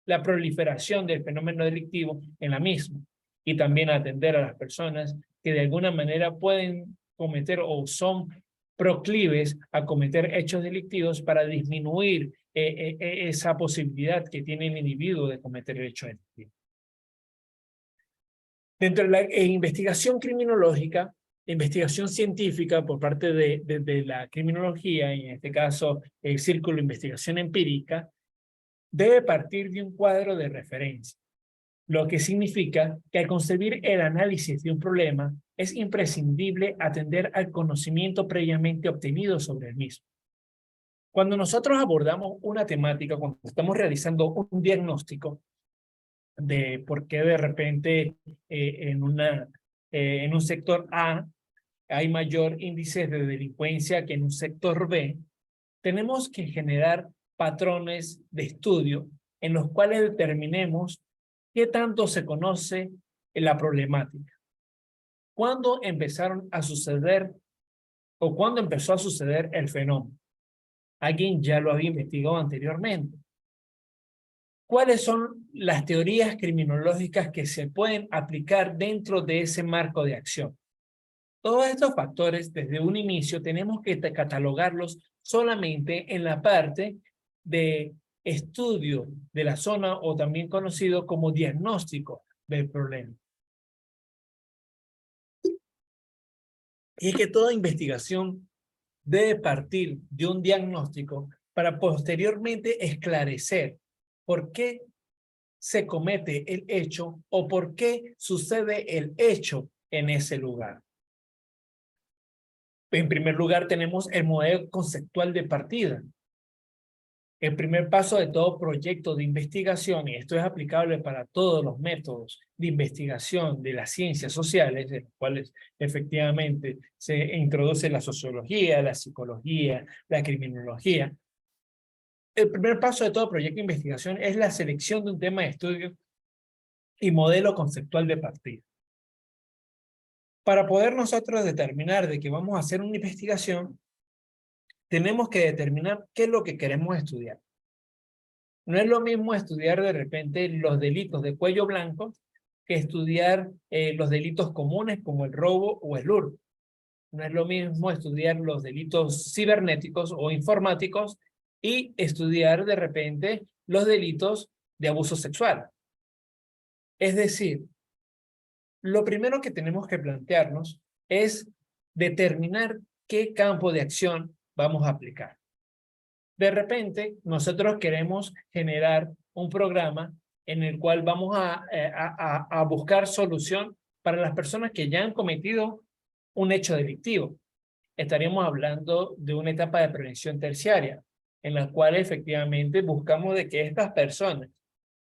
la proliferación del fenómeno delictivo en la misma, y también atender a las personas que de alguna manera pueden cometer o son proclives a cometer hechos delictivos para disminuir esa posibilidad que tiene el individuo de cometer el hecho delictivo. Dentro de la investigación criminológica, investigación científica por parte de la criminología, y en este caso el Círculo de Investigación Empírica, debe partir de un cuadro de referencia, lo que significa que al concebir el análisis de un problema es imprescindible atender al conocimiento previamente obtenido sobre el mismo. Cuando nosotros abordamos una temática, cuando estamos realizando un diagnóstico de por qué de repente en un sector A hay mayor índice de delincuencia que en un sector B, tenemos que generar patrones de estudio en los cuales determinemos qué tanto se conoce la problemática. ¿Cuándo empezaron a suceder o cuándo empezó a suceder el fenómeno? Alguien ya lo había investigado anteriormente. ¿Cuáles son las teorías criminológicas que se pueden aplicar dentro de ese marco de acción? Todos estos factores, desde un inicio, tenemos que catalogarlos solamente en la parte de estudio de la zona o también conocido como diagnóstico del problema. Y es que toda investigación debe partir de un diagnóstico para posteriormente esclarecer por qué se comete el hecho o por qué sucede el hecho en ese lugar. En primer lugar, tenemos el modelo conceptual de partida. El primer paso de todo proyecto de investigación, y esto es aplicable para todos los métodos de investigación de las ciencias sociales, en los cuales efectivamente se introduce la sociología, la psicología, la criminología. El primer paso de todo proyecto de investigación es la selección de un tema de estudio y modelo conceptual de partida. Para poder nosotros determinar de que vamos a hacer una investigación, tenemos que determinar qué es lo que queremos estudiar. No es lo mismo estudiar de repente los delitos de cuello blanco que estudiar los delitos comunes como el robo o el hurto. No es lo mismo estudiar los delitos cibernéticos o informáticos y estudiar de repente los delitos de abuso sexual. Es decir, lo primero que tenemos que plantearnos es determinar qué campo de acción vamos a aplicar. De repente, nosotros queremos generar un programa en el cual vamos a buscar solución para las personas que ya han cometido un hecho delictivo. Estaríamos hablando de una etapa de prevención terciaria, en la cual efectivamente buscamos de que estas personas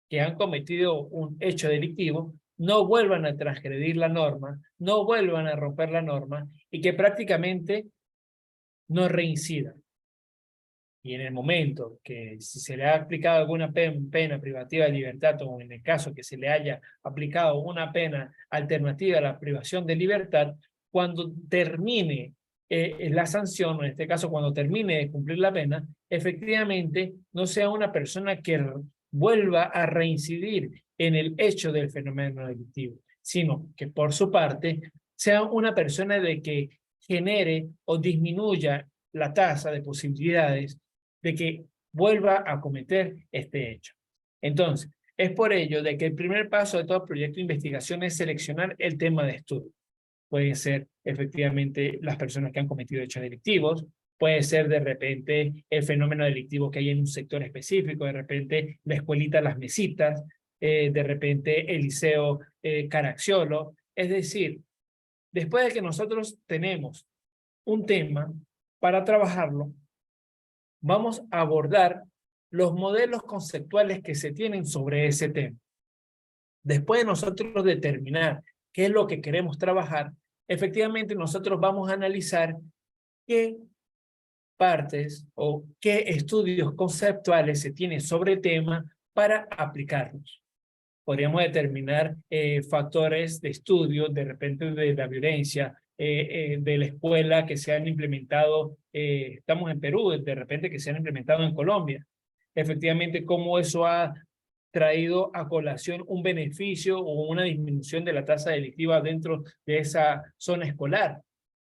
que han cometido un hecho delictivo no vuelvan a transgredir la norma, no vuelvan a romper la norma y que prácticamente no reincidan. Y en el momento que si se le ha aplicado alguna pena privativa de libertad o en el caso que se le haya aplicado una pena alternativa a la privación de libertad, cuando termine la sanción, o en este caso cuando termine de cumplir la pena, efectivamente no sea una persona que vuelva a reincidir en el hecho del fenómeno delictivo, sino que por su parte sea una persona de que genere o disminuya la tasa de posibilidades de que vuelva a cometer este hecho. Entonces, es por ello de que el primer paso de todo proyecto de investigación es seleccionar el tema de estudio. Pueden ser efectivamente las personas que han cometido hechos delictivos, puede ser de repente el fenómeno delictivo que hay en un sector específico, de repente la escuelita Las Mesitas, de repente el liceo Caracciolo. Es decir, después de que nosotros tenemos un tema para trabajarlo, vamos a abordar los modelos conceptuales que se tienen sobre ese tema. Después de nosotros determinar qué es lo que queremos trabajar, efectivamente nosotros vamos a analizar qué partes o qué estudios conceptuales se tienen sobre el tema para aplicarlos. Podríamos determinar factores de estudio, de repente de la violencia, de la escuela que se han implementado, estamos en Perú, de repente que se han implementado en Colombia. Efectivamente, cómo eso ha traído a colación un beneficio o una disminución de la tasa delictiva dentro de esa zona escolar.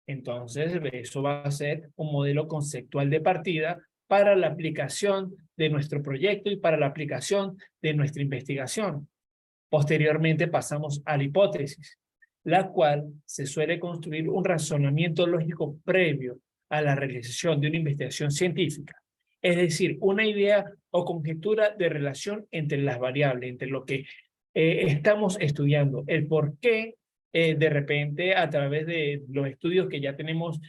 Entonces, eso va a ser un modelo conceptual de partida para la aplicación de nuestro proyecto y para la aplicación de nuestra investigación. Posteriormente pasamos a la hipótesis, la cual se suele construir un razonamiento lógico previo a la realización de una investigación científica. Es decir, una idea o conjetura de relación entre las variables, entre lo que estamos estudiando, el por qué de repente a través de los estudios que ya tenemos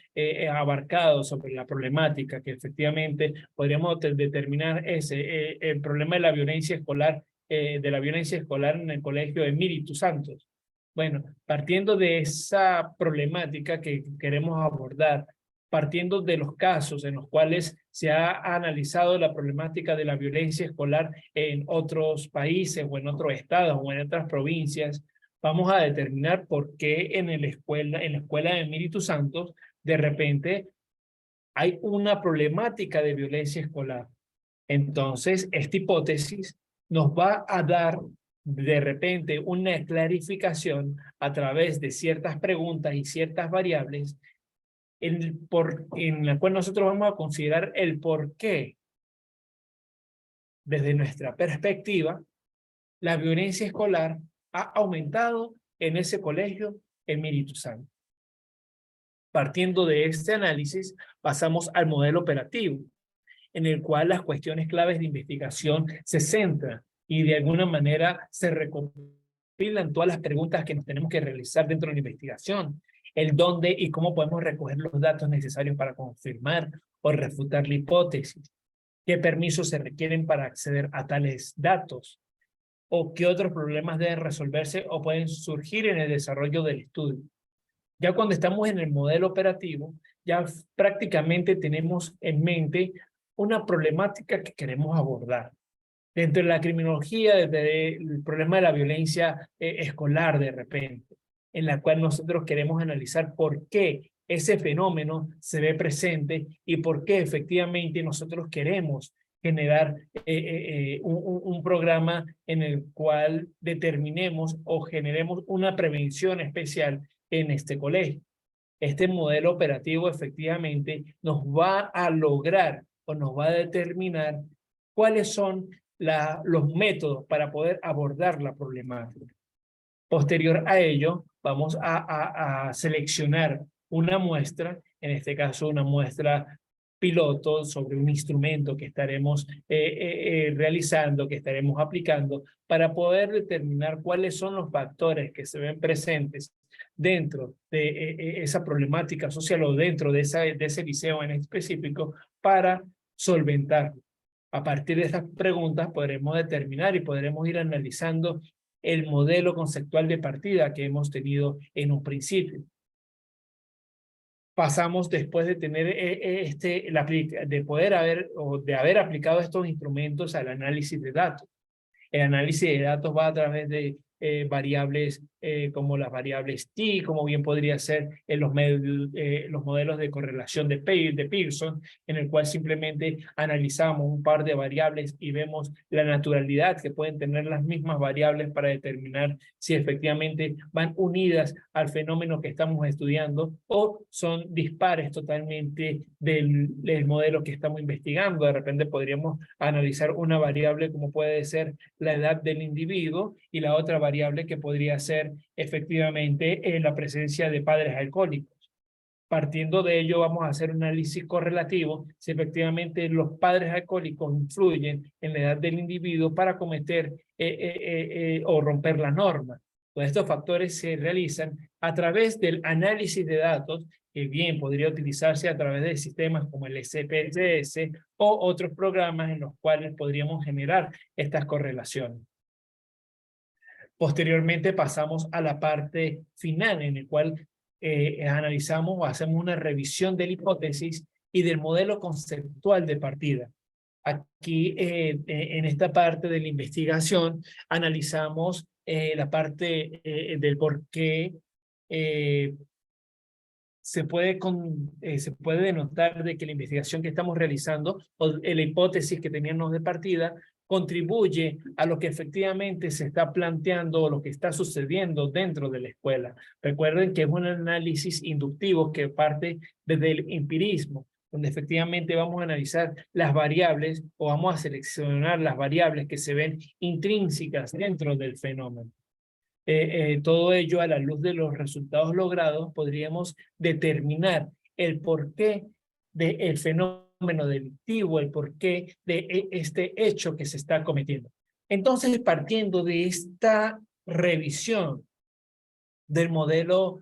abarcados sobre la problemática, que efectivamente podríamos determinar el problema de la violencia escolar en el colegio Espíritu Santo. Bueno, partiendo de esa problemática que queremos abordar, partiendo de los casos en los cuales se ha analizado la problemática de la violencia escolar en otros países o en otros estados o en otras provincias, vamos a determinar por qué en la escuela de Espíritu Santo de repente hay una problemática de violencia escolar. Entonces, esta hipótesis nos va a dar de repente una clarificación a través de ciertas preguntas y ciertas variables en la cual nosotros vamos a considerar el por qué, desde nuestra perspectiva, la violencia escolar ha aumentado en ese colegio en Espíritu Santo. Partiendo de este análisis, pasamos al modelo operativo, en el cual las cuestiones claves de investigación se centran y de alguna manera se recopilan todas las preguntas que nos tenemos que realizar dentro de la investigación, el dónde y cómo podemos recoger los datos necesarios para confirmar o refutar la hipótesis, qué permisos se requieren para acceder a tales datos, o qué otros problemas deben resolverse o pueden surgir en el desarrollo del estudio. Ya cuando estamos en el modelo operativo, ya prácticamente tenemos en mente una problemática que queremos abordar. Dentro de la criminología, desde el problema de la violencia escolar de repente, en la cual nosotros queremos analizar por qué ese fenómeno se ve presente y por qué efectivamente nosotros queremos generar un programa en el cual determinemos o generemos una prevención especial en este colegio. Este modelo operativo efectivamente nos va a lograr o nos va a determinar cuáles son los métodos para poder abordar la problemática. Posterior a ello, vamos a seleccionar una muestra, en este caso una muestra piloto sobre un instrumento que estaremos realizando, que estaremos aplicando, para poder determinar cuáles son los factores que se ven presentes dentro de esa problemática social o dentro de ese liceo en específico para solventarlo. A partir de estas preguntas podremos determinar y podremos ir analizando el modelo conceptual de partida que hemos tenido en un principio. Pasamos después de tener de poder haber o de haber aplicado estos instrumentos al análisis de datos. El análisis de datos va a través de variables como las variables T, como bien podría ser en los modelos de correlación de Pearson, en el cual simplemente analizamos un par de variables y vemos la naturalidad que pueden tener las mismas variables para determinar si efectivamente van unidas al fenómeno que estamos estudiando o son dispares totalmente del modelo que estamos investigando. De repente podríamos analizar una variable como puede ser la edad del individuo y la otra variable que podría ser efectivamente la presencia de padres alcohólicos. Partiendo de ello, vamos a hacer un análisis correlativo si efectivamente los padres alcohólicos influyen en la edad del individuo para cometer o romper la norma. Todos estos factores se realizan a través del análisis de datos, que bien podría utilizarse a través de sistemas como el SPSS o otros programas en los cuales podríamos generar estas correlaciones. Posteriormente pasamos a la parte final en el cual analizamos o hacemos una revisión de la hipótesis y del modelo conceptual de partida. Aquí, en esta parte de la investigación, analizamos la parte del por qué se puede denotar de que la investigación que estamos realizando o la hipótesis que teníamos de partida contribuye a lo que efectivamente se está planteando o lo que está sucediendo dentro de la escuela. Recuerden que es un análisis inductivo que parte desde el empirismo, donde efectivamente vamos a analizar las variables o vamos a seleccionar las variables que se ven intrínsecas dentro del fenómeno. Todo ello a la luz de los resultados logrados podríamos determinar el porqué del fenómeno delictivo, el porqué de este hecho que se está cometiendo. Entonces, partiendo de esta revisión del modelo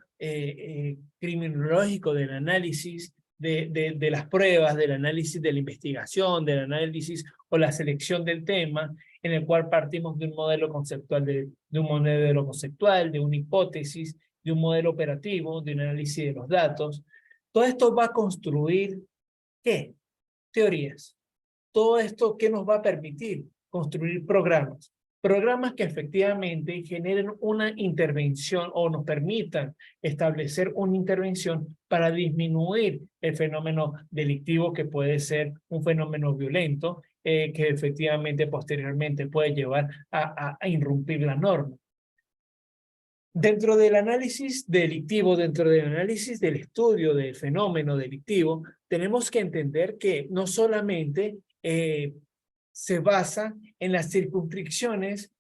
criminológico, del análisis de las pruebas, del análisis de la investigación, del análisis o la selección del tema, en el cual partimos de un modelo conceptual, de una hipótesis, de un modelo operativo, de un análisis de los datos. Todo esto va a construir, ¿qué? Teorías. Todo esto, ¿qué nos va a permitir? Construir programas. Programas que efectivamente generen una intervención o nos permitan establecer una intervención para disminuir el fenómeno delictivo que puede ser un fenómeno violento que efectivamente posteriormente puede llevar a irrumpir la norma. Dentro del análisis delictivo, dentro del análisis del estudio del fenómeno delictivo, tenemos que entender que no solamente se basa en las circunscripciones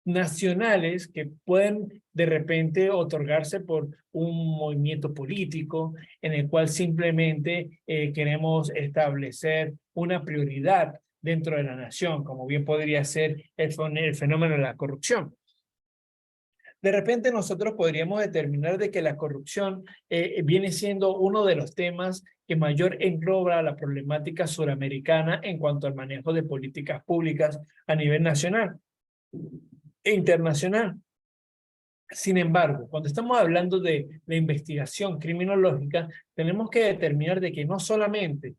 nacionales que pueden de repente otorgarse por un movimiento político en el cual simplemente queremos establecer una prioridad dentro de la nación, como bien podría ser el fenómeno de la corrupción. De repente nosotros podríamos determinar de que la corrupción viene siendo uno de los temas que mayor engloba la problemática suramericana en cuanto al manejo de políticas públicas a nivel nacional e internacional. Sin embargo, cuando estamos hablando de la investigación criminológica, tenemos que determinar de que no solamente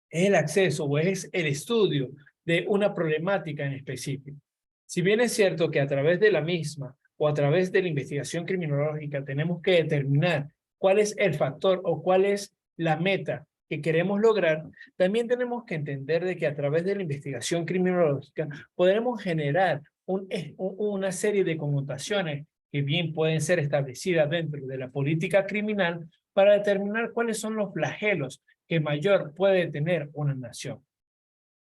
es el acceso o es el estudio de una problemática en específico. Si bien es cierto que a través de la misma o a través de la investigación criminológica tenemos que determinar cuál es el factor o cuál es la meta que queremos lograr, también tenemos que entender de que a través de la investigación criminológica podremos generar una serie de connotaciones que bien pueden ser establecidas dentro de la política criminal para determinar cuáles son los flagelos que mayor puede tener una nación.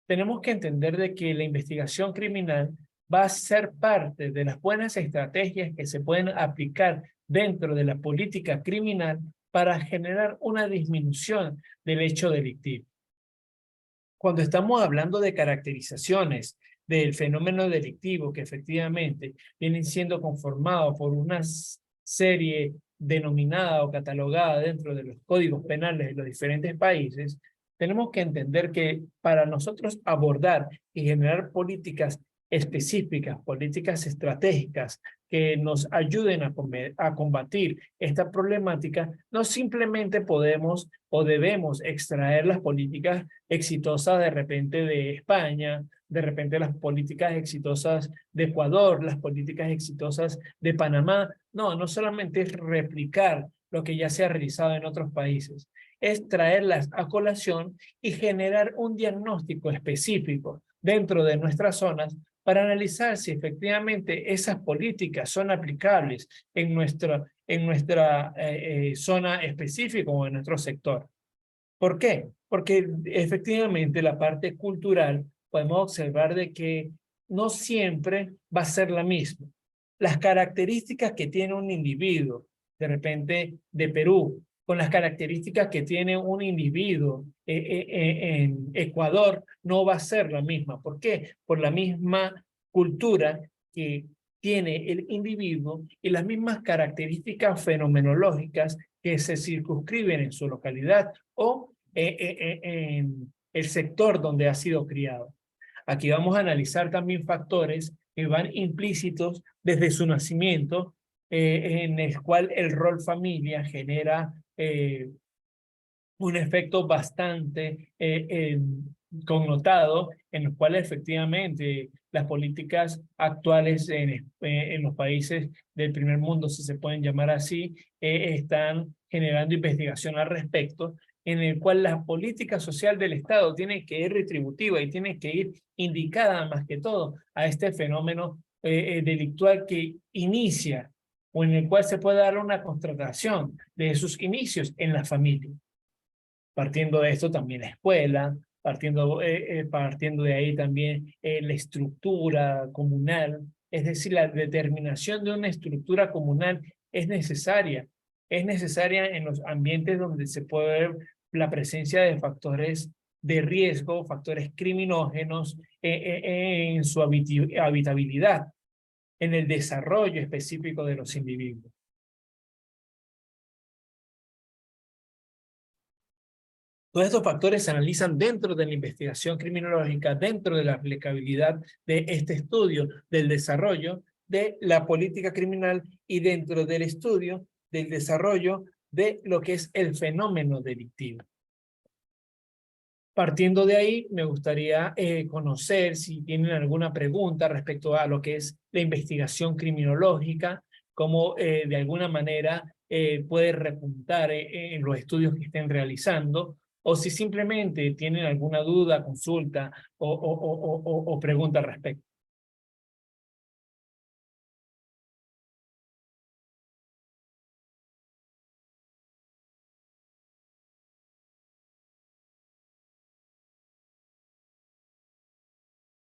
Tenemos que entender de que la investigación criminal va a ser parte de las buenas estrategias que se pueden aplicar dentro de la política criminal para generar una disminución del hecho delictivo. Cuando estamos hablando de caracterizaciones del fenómeno delictivo que efectivamente vienen siendo conformados por una serie denominada o catalogada dentro de los códigos penales de los diferentes países, tenemos que entender que para nosotros abordar y generar políticas específicas, políticas estratégicas que nos ayuden a combatir esta problemática, no simplemente podemos o debemos extraer las políticas exitosas de repente de España, de repente las políticas exitosas de Ecuador, las políticas exitosas de Panamá. No, no solamente es replicar lo que ya se ha realizado en otros países, es traerlas a colación y generar un diagnóstico específico dentro de nuestras zonas para analizar si efectivamente esas políticas son aplicables en nuestra zona específica o en nuestro sector. ¿Por qué? Porque efectivamente la parte cultural podemos observar de que no siempre va a ser la misma. Las características que tiene un individuo, de repente de Perú, con las características que tiene un individuo en Ecuador, no va a ser la misma. ¿Por qué? Por la misma cultura que tiene el individuo y las mismas características fenomenológicas que se circunscriben en su localidad o en el sector donde ha sido criado. Aquí vamos a analizar también factores que van implícitos desde su nacimiento, en el cual el rol familia genera un efecto bastante connotado, en el cual efectivamente las políticas actuales en los países del primer mundo, si se pueden llamar así, están generando investigación al respecto, en el cual la política social del Estado tiene que ir retributiva y tiene que ir indicada más que todo a este fenómeno delictual que inicia o en el cual se puede dar una constatación de sus inicios en la familia. Partiendo de esto también la escuela, partiendo de ahí también la estructura comunal, es decir, la determinación de una estructura comunal es necesaria en los ambientes donde se puede ver la presencia de factores de riesgo, factores criminógenos en su habitabilidad, en el desarrollo específico de los individuos. Todos estos factores se analizan dentro de la investigación criminológica, dentro de la aplicabilidad de este estudio del desarrollo de la política criminal y dentro del estudio del desarrollo de lo que es el fenómeno delictivo. Partiendo de ahí, me gustaría conocer si tienen alguna pregunta respecto a lo que es la investigación criminológica, cómo de alguna manera puede repuntar en los estudios que estén realizando, o si simplemente tienen alguna duda, consulta o pregunta al respecto.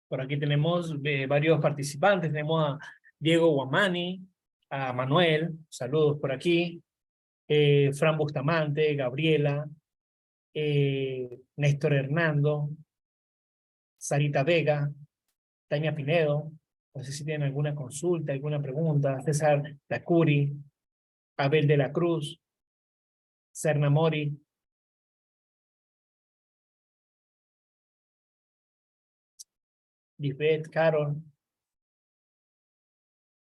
Por aquí tenemos varios participantes. Tenemos a Diego Guamani, a Manuel, saludos por aquí, Fran Bustamante, Gabriela, Néstor Hernando, Sarita Vega, Tania Pinedo. No sé si tienen alguna consulta, alguna pregunta. César Tacuri, Abel de la Cruz, Serna Mori. Lisbeth, Carol,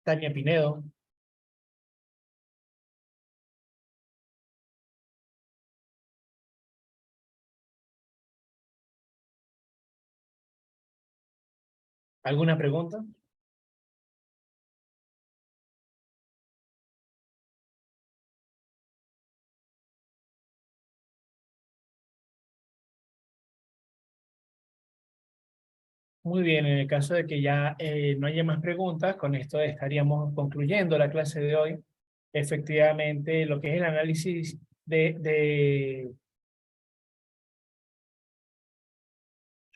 Tania Pinedo. ¿Alguna pregunta? Muy bien, en el caso de que ya no haya más preguntas, con esto estaríamos concluyendo la clase de hoy. Efectivamente, lo que es el análisis de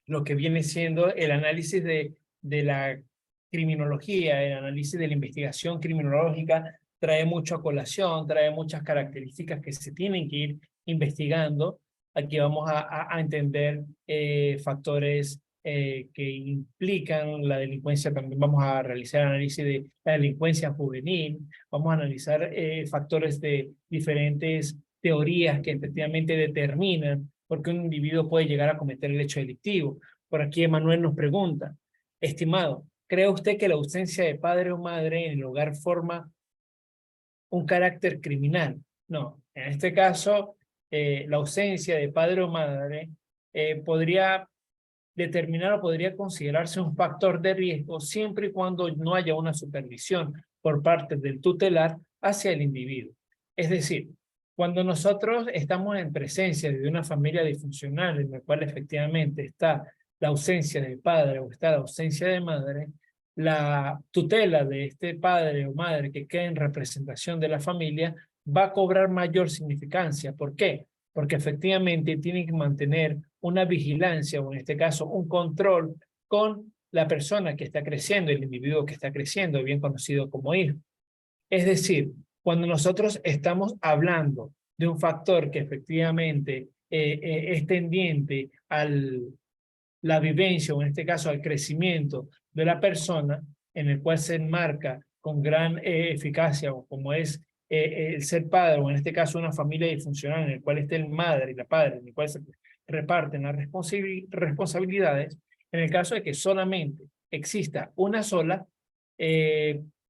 lo que viene siendo el análisis de la criminología, el análisis de la investigación criminológica, trae mucho a colación, trae muchas características que se tienen que ir investigando. Aquí vamos a entender factores que implican la delincuencia. También vamos a realizar análisis de la delincuencia juvenil, vamos a analizar factores de diferentes teorías que efectivamente determinan por qué un individuo puede llegar a cometer el hecho delictivo. Por aquí Emanuel nos pregunta, estimado, ¿cree usted que la ausencia de padre o madre en el hogar forma un carácter criminal? No, en este caso, la ausencia de padre o madre podría determinar o podría considerarse un factor de riesgo siempre y cuando no haya una supervisión por parte del tutelar hacia el individuo. Es decir, cuando nosotros estamos en presencia de una familia disfuncional en la cual efectivamente está la ausencia de padre o está la ausencia de madre, la tutela de este padre o madre que queda en representación de la familia va a cobrar mayor significancia. ¿Por qué? Porque efectivamente tienen que mantener una vigilancia o en este caso un control con la persona que está creciendo, el individuo que está creciendo, bien conocido como hijo. Es decir, cuando nosotros estamos hablando de un factor que efectivamente es tendiente a la vivencia o en este caso al crecimiento de la persona, en el cual se enmarca con gran eficacia o como es el ser padre o en este caso una familia disfuncional en el cual esté el madre y la padre, en el cual se reparten las responsabilidades, en el caso de que solamente exista una sola,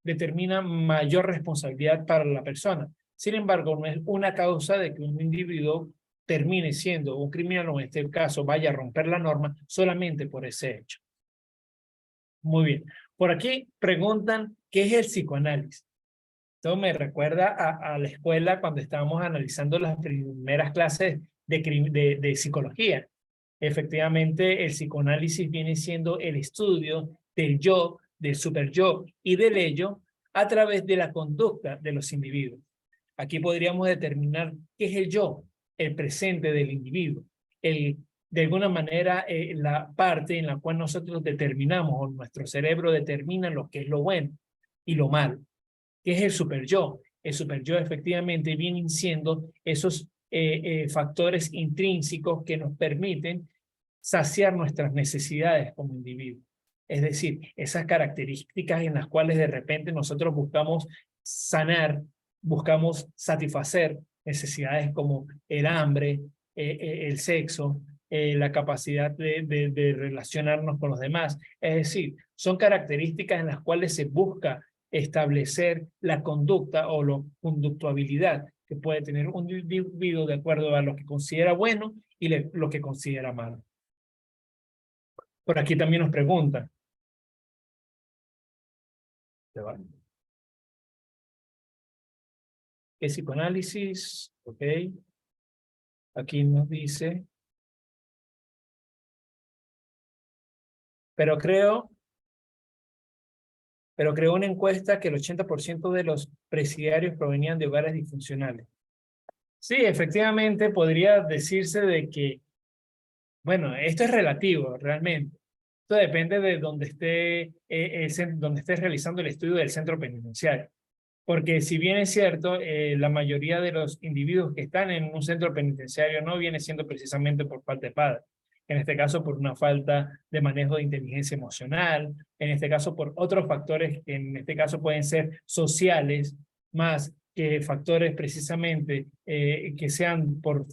determina mayor responsabilidad para la persona. Sin embargo, no es una causa de que un individuo termine siendo un criminal o en este caso vaya a romper la norma solamente por ese hecho. Muy bien. Por aquí preguntan, ¿qué es el psicoanálisis? Esto me recuerda a la escuela cuando estábamos analizando las primeras clases de psicología. Efectivamente, el psicoanálisis viene siendo el estudio del yo, del superyo y del ello a través de la conducta de los individuos. Aquí podríamos determinar qué es el yo, el presente del individuo, de alguna manera la parte en la cual nosotros determinamos o nuestro cerebro determina lo que es lo bueno y lo malo. ¿Qué es el superyo? El superyo efectivamente vienen siendo esos factores intrínsecos que nos permiten saciar nuestras necesidades como individuos. Es decir, esas características en las cuales de repente nosotros buscamos sanar, buscamos satisfacer necesidades como el hambre, el sexo, la capacidad de relacionarnos con los demás. Es decir, son características en las cuales se busca establecer la conducta o la conductuabilidad que puede tener un individuo de acuerdo a lo que considera bueno y lo que considera malo. Por aquí también nos preguntan. ¿Qué psicoanálisis? Ok. Aquí nos dice, pero creó una encuesta que el 80% de los presidiarios provenían de hogares disfuncionales. Sí, efectivamente podría decirse de que, bueno, esto es relativo realmente. Esto depende de donde donde esté realizando el estudio del centro penitenciario. Porque si bien es cierto, la mayoría de los individuos que están en un centro penitenciario no viene siendo precisamente por falta de padre. En este caso, por una falta de manejo de inteligencia emocional. En este caso, por otros factores que en este caso pueden ser sociales, más que factores precisamente que sean por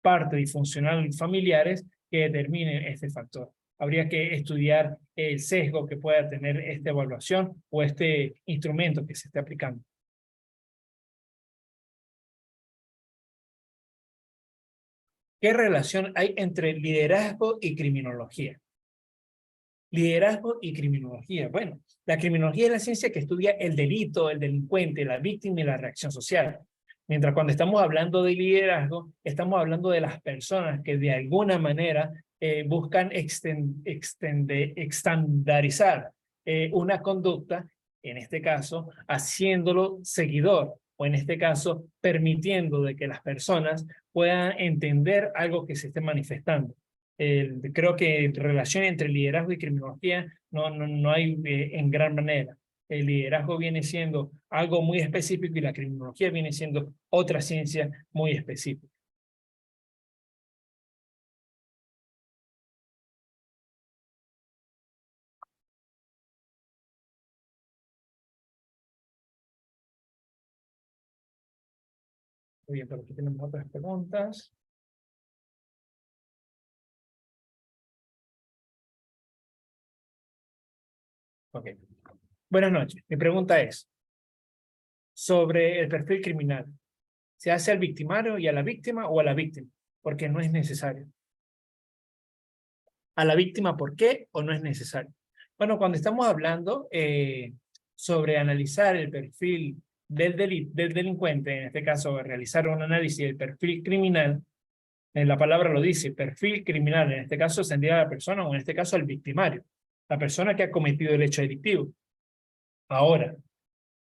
parte disfuncional familiares que determinen este factor. Habría que estudiar el sesgo que pueda tener esta evaluación o este instrumento que se esté aplicando. ¿Qué relación hay entre liderazgo y criminología? Liderazgo y criminología. Bueno, la criminología es la ciencia que estudia el delito, el delincuente, la víctima y la reacción social. Mientras cuando estamos hablando de liderazgo, estamos hablando de las personas que de alguna manera buscan estandarizar una conducta, en este caso, haciéndolo seguidor, o en este caso, permitiendo de que las personas puedan entender algo que se esté manifestando. Creo que relación entre liderazgo y criminología no hay en gran manera. El liderazgo viene siendo algo muy específico y la criminología viene siendo otra ciencia muy específica. Muy bien, pero aquí tenemos otras preguntas. Ok. Buenas noches. Mi pregunta es sobre el perfil criminal. ¿Se hace al victimario y a la víctima o a la víctima? Porque no es necesario. ¿A la víctima por qué o no es necesario? Bueno, cuando estamos hablando sobre analizar el perfil del delincuente, en este caso realizar un análisis del perfil criminal, la palabra lo dice, perfil criminal, en este caso ascendida a la persona o en este caso al victimario, la persona que ha cometido el hecho delictivo. Ahora,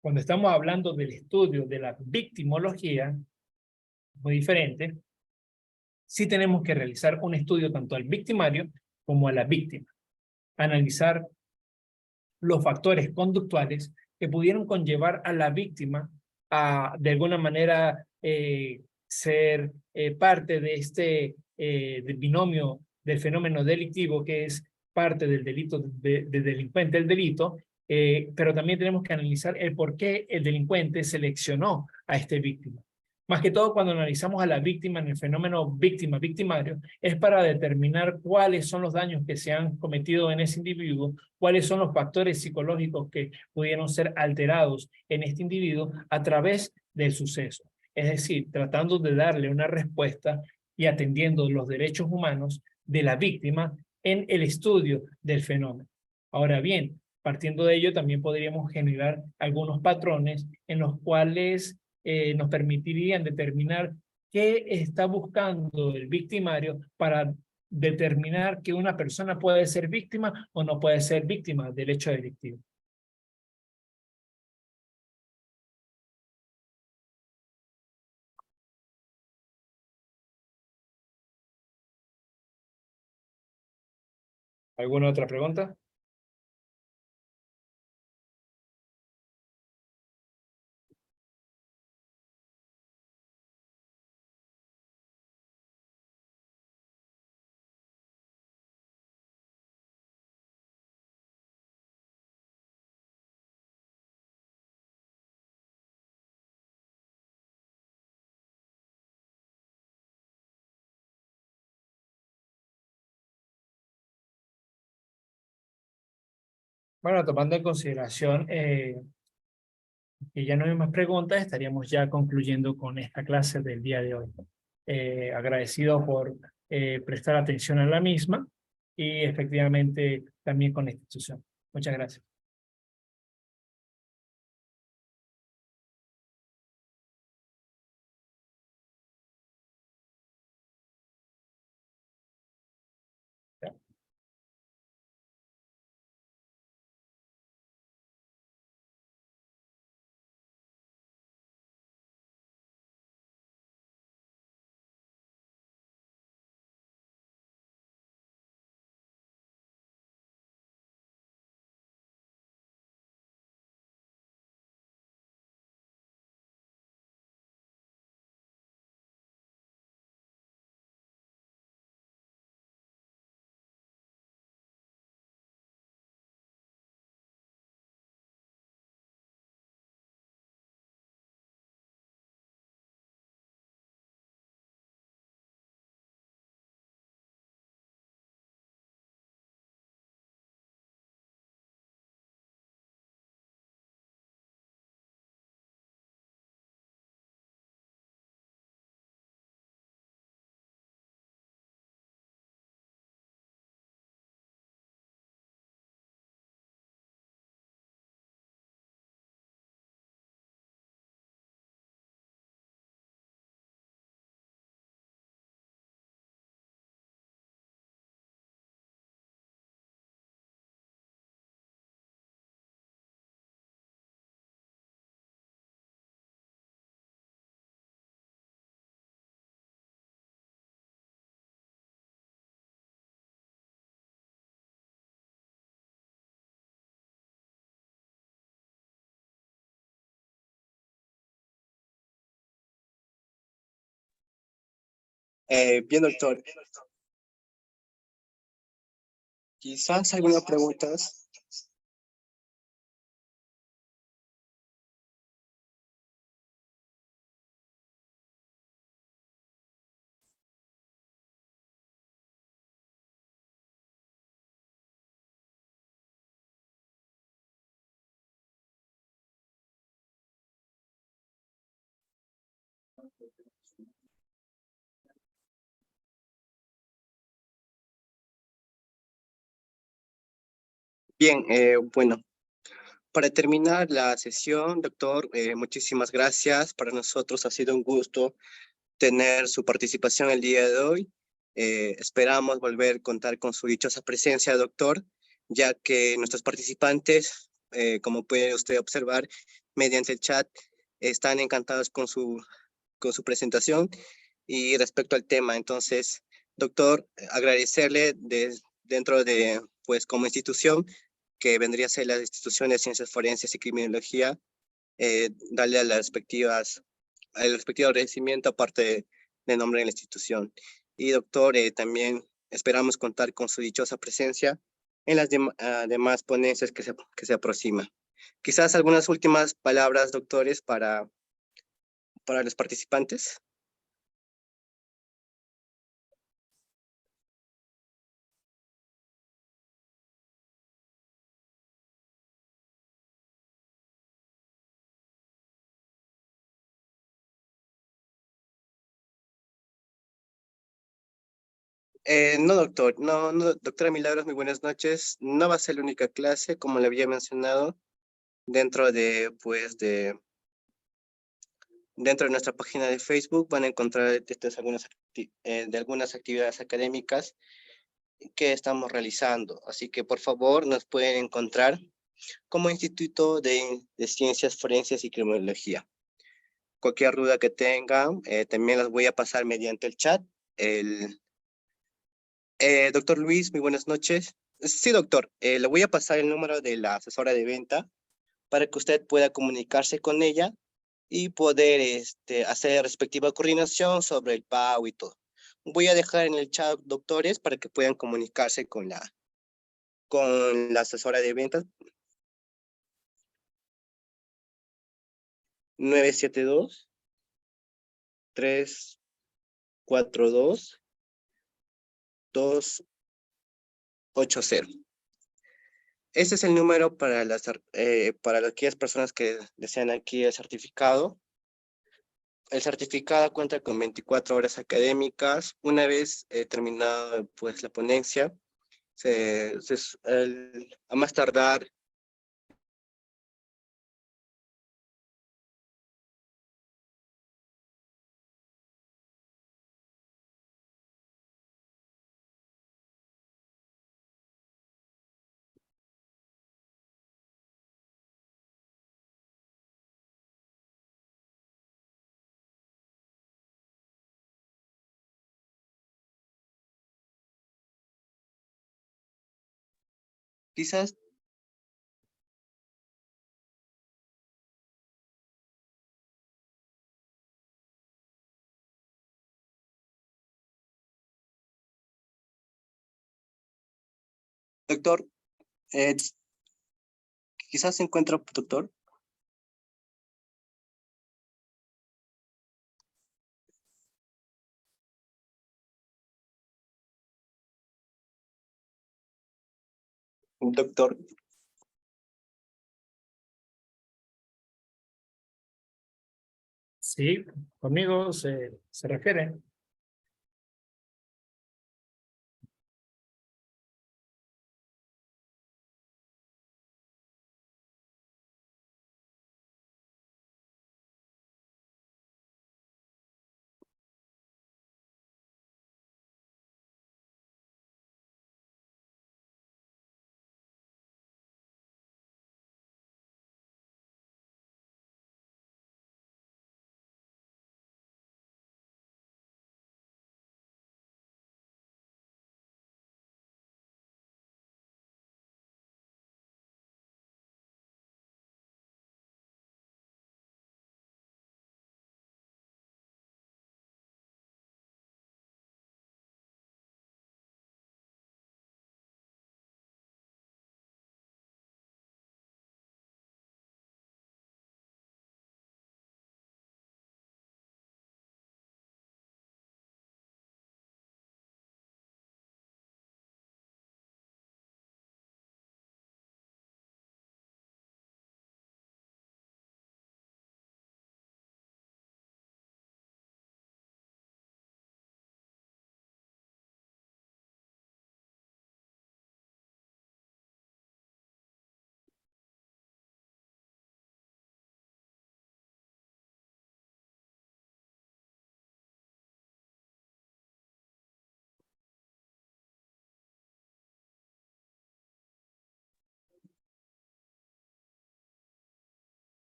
cuando estamos hablando del estudio de la victimología, muy diferente, sí tenemos que realizar un estudio tanto al victimario como a la víctima. Analizar los factores conductuales que pudieron conllevar a la víctima a, de alguna manera, ser parte de este binomio del fenómeno delictivo, que es parte del delito de delincuente, el delito, pero también tenemos que analizar el por qué el delincuente seleccionó a este víctima. Más que todo cuando analizamos a la víctima en el fenómeno víctima-victimario, es para determinar cuáles son los daños que se han cometido en ese individuo, cuáles son los factores psicológicos que pudieron ser alterados en este individuo a través del suceso. Es decir, tratando de darle una respuesta y atendiendo los derechos humanos de la víctima en el estudio del fenómeno. Ahora bien, partiendo de ello, también podríamos generar algunos patrones en los cuales nos permitirían determinar qué está buscando el victimario para determinar que una persona puede ser víctima o no puede ser víctima del hecho delictivo. ¿Alguna otra pregunta? Bueno, tomando en consideración que ya no hay más preguntas, estaríamos ya concluyendo con esta clase del día de hoy. Agradecido por prestar atención a la misma y efectivamente también con la institución. Muchas gracias. Bien, doctor. Quizás algunas preguntas. Bien, bueno, para terminar la sesión, doctor, muchísimas gracias. Para nosotros ha sido un gusto tener su participación el día de hoy. Esperamos volver a contar con su dichosa presencia, doctor, ya que nuestros participantes, como puede usted observar mediante el chat, están encantados con su presentación y respecto al tema. Entonces, doctor, agradecerle dentro de, pues como institución, que vendría a ser las instituciones de ciencias forenses y criminología, darle a las respectivas, el respectivo agradecimiento aparte del nombre de la institución. Y doctor, también esperamos contar con su dichosa presencia en las demás ponencias que se aproximan. Quizás algunas últimas palabras, doctores, para los participantes. No, doctor, no, doctora Milagros, muy buenas noches. No va a ser la única clase, como le había mencionado, dentro de, pues, dentro de nuestra página de Facebook van a encontrar de algunas actividades académicas que estamos realizando. Así que, por favor, nos pueden encontrar como Instituto de Ciencias Forenses y Criminología. Cualquier duda que tengan, también las voy a pasar mediante el chat. El, doctor Luis, muy buenas noches. Sí, doctor, le voy a pasar el número de la asesora de venta para que usted pueda comunicarse con ella y poder hacer respectiva coordinación sobre el pago y todo. Voy a dejar en el chat, doctores, para que puedan comunicarse con la asesora de ventas 972-342-280. Ese es el número para aquellas personas que desean aquí el certificado. El certificado cuenta con 24 horas académicas. Una vez terminada pues, la ponencia, a más tardar quizás, doctor, eh, quizás se encuentra, doctor. Doctor, Sí, conmigo se refiere.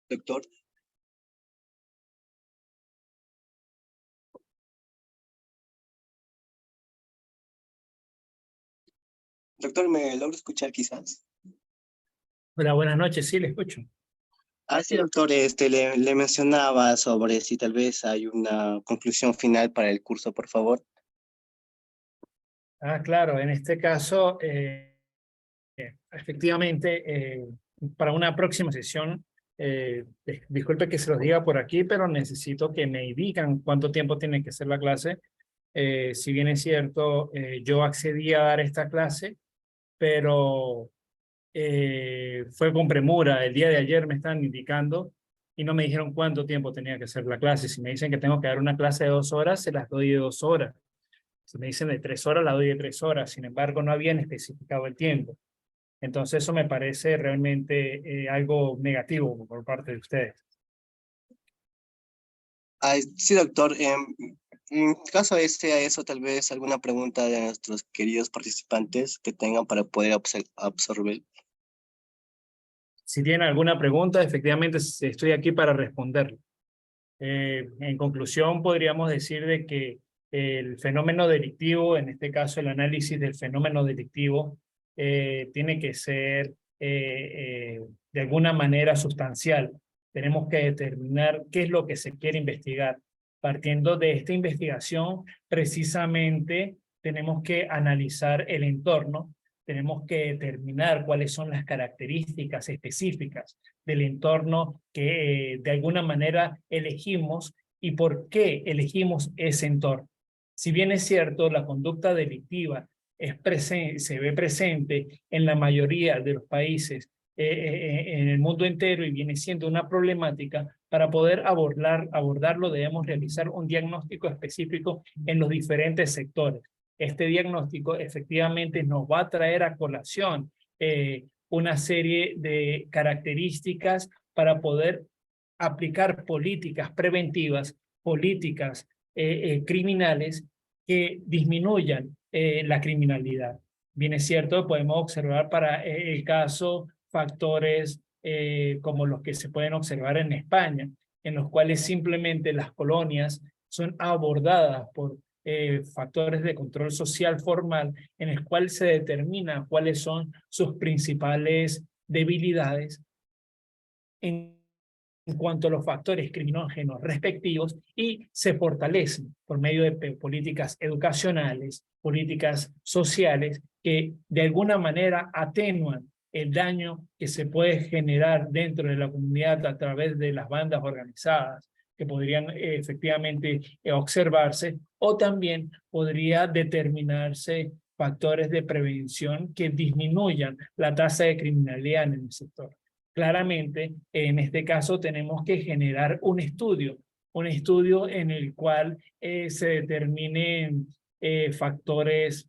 Doctor, doctor, ¿me logra escuchar quizás? Hola, buenas noches, sí, le escucho. Sí, doctor, le mencionaba sobre si tal vez hay una conclusión final para el curso, por favor. Claro, en este caso, efectivamente, para una próxima sesión, disculpe que se los diga por aquí, pero necesito que me digan cuánto tiempo tiene que ser la clase. Si bien es cierto, yo accedí a dar esta clase, pero fue con premura. El día de ayer me están indicando y no me dijeron cuánto tiempo tenía que ser la clase. Si me dicen que tengo que dar una clase de 2 horas, se las doy de 2 horas. Si me dicen de 3 horas, la doy de 3 horas. Sin embargo, no habían especificado el tiempo. Entonces, eso me parece realmente algo negativo por parte de ustedes. Sí, doctor, en caso de eso, tal vez alguna pregunta de nuestros queridos participantes que tengan para poder absorber. Si tienen alguna pregunta, efectivamente estoy aquí para responder. En conclusión, podríamos decir de que el fenómeno delictivo, en este caso el análisis del fenómeno delictivo, tiene que ser de alguna manera sustancial. Tenemos que determinar qué es lo que se quiere investigar. Partiendo de esta investigación, precisamente tenemos que analizar el entorno, tenemos que determinar cuáles son las características específicas del entorno que de alguna manera elegimos y por qué elegimos ese entorno. Si bien es cierto, la conducta delictiva se ve presente en la mayoría de los países en el mundo entero y viene siendo una problemática, para poder abordarlo debemos realizar un diagnóstico específico en los diferentes sectores. Este diagnóstico efectivamente nos va a traer a colación una serie de características para poder aplicar políticas preventivas, políticas criminales que disminuyan la criminalidad. Bien es cierto, podemos observar para el caso factores como los que se pueden observar en España, en los cuales simplemente las colonias son abordadas por factores de control social formal, en el cual se determina cuáles son sus principales debilidades en cuanto a los factores criminógenos respectivos y se fortalecen por medio de políticas educacionales, políticas sociales que de alguna manera atenuan el daño que se puede generar dentro de la comunidad a través de las bandas organizadas que podrían efectivamente observarse, o también podría determinarse factores de prevención que disminuyan la tasa de criminalidad en el sector. Claramente, en este caso tenemos que generar un estudio en el cual se determinen factores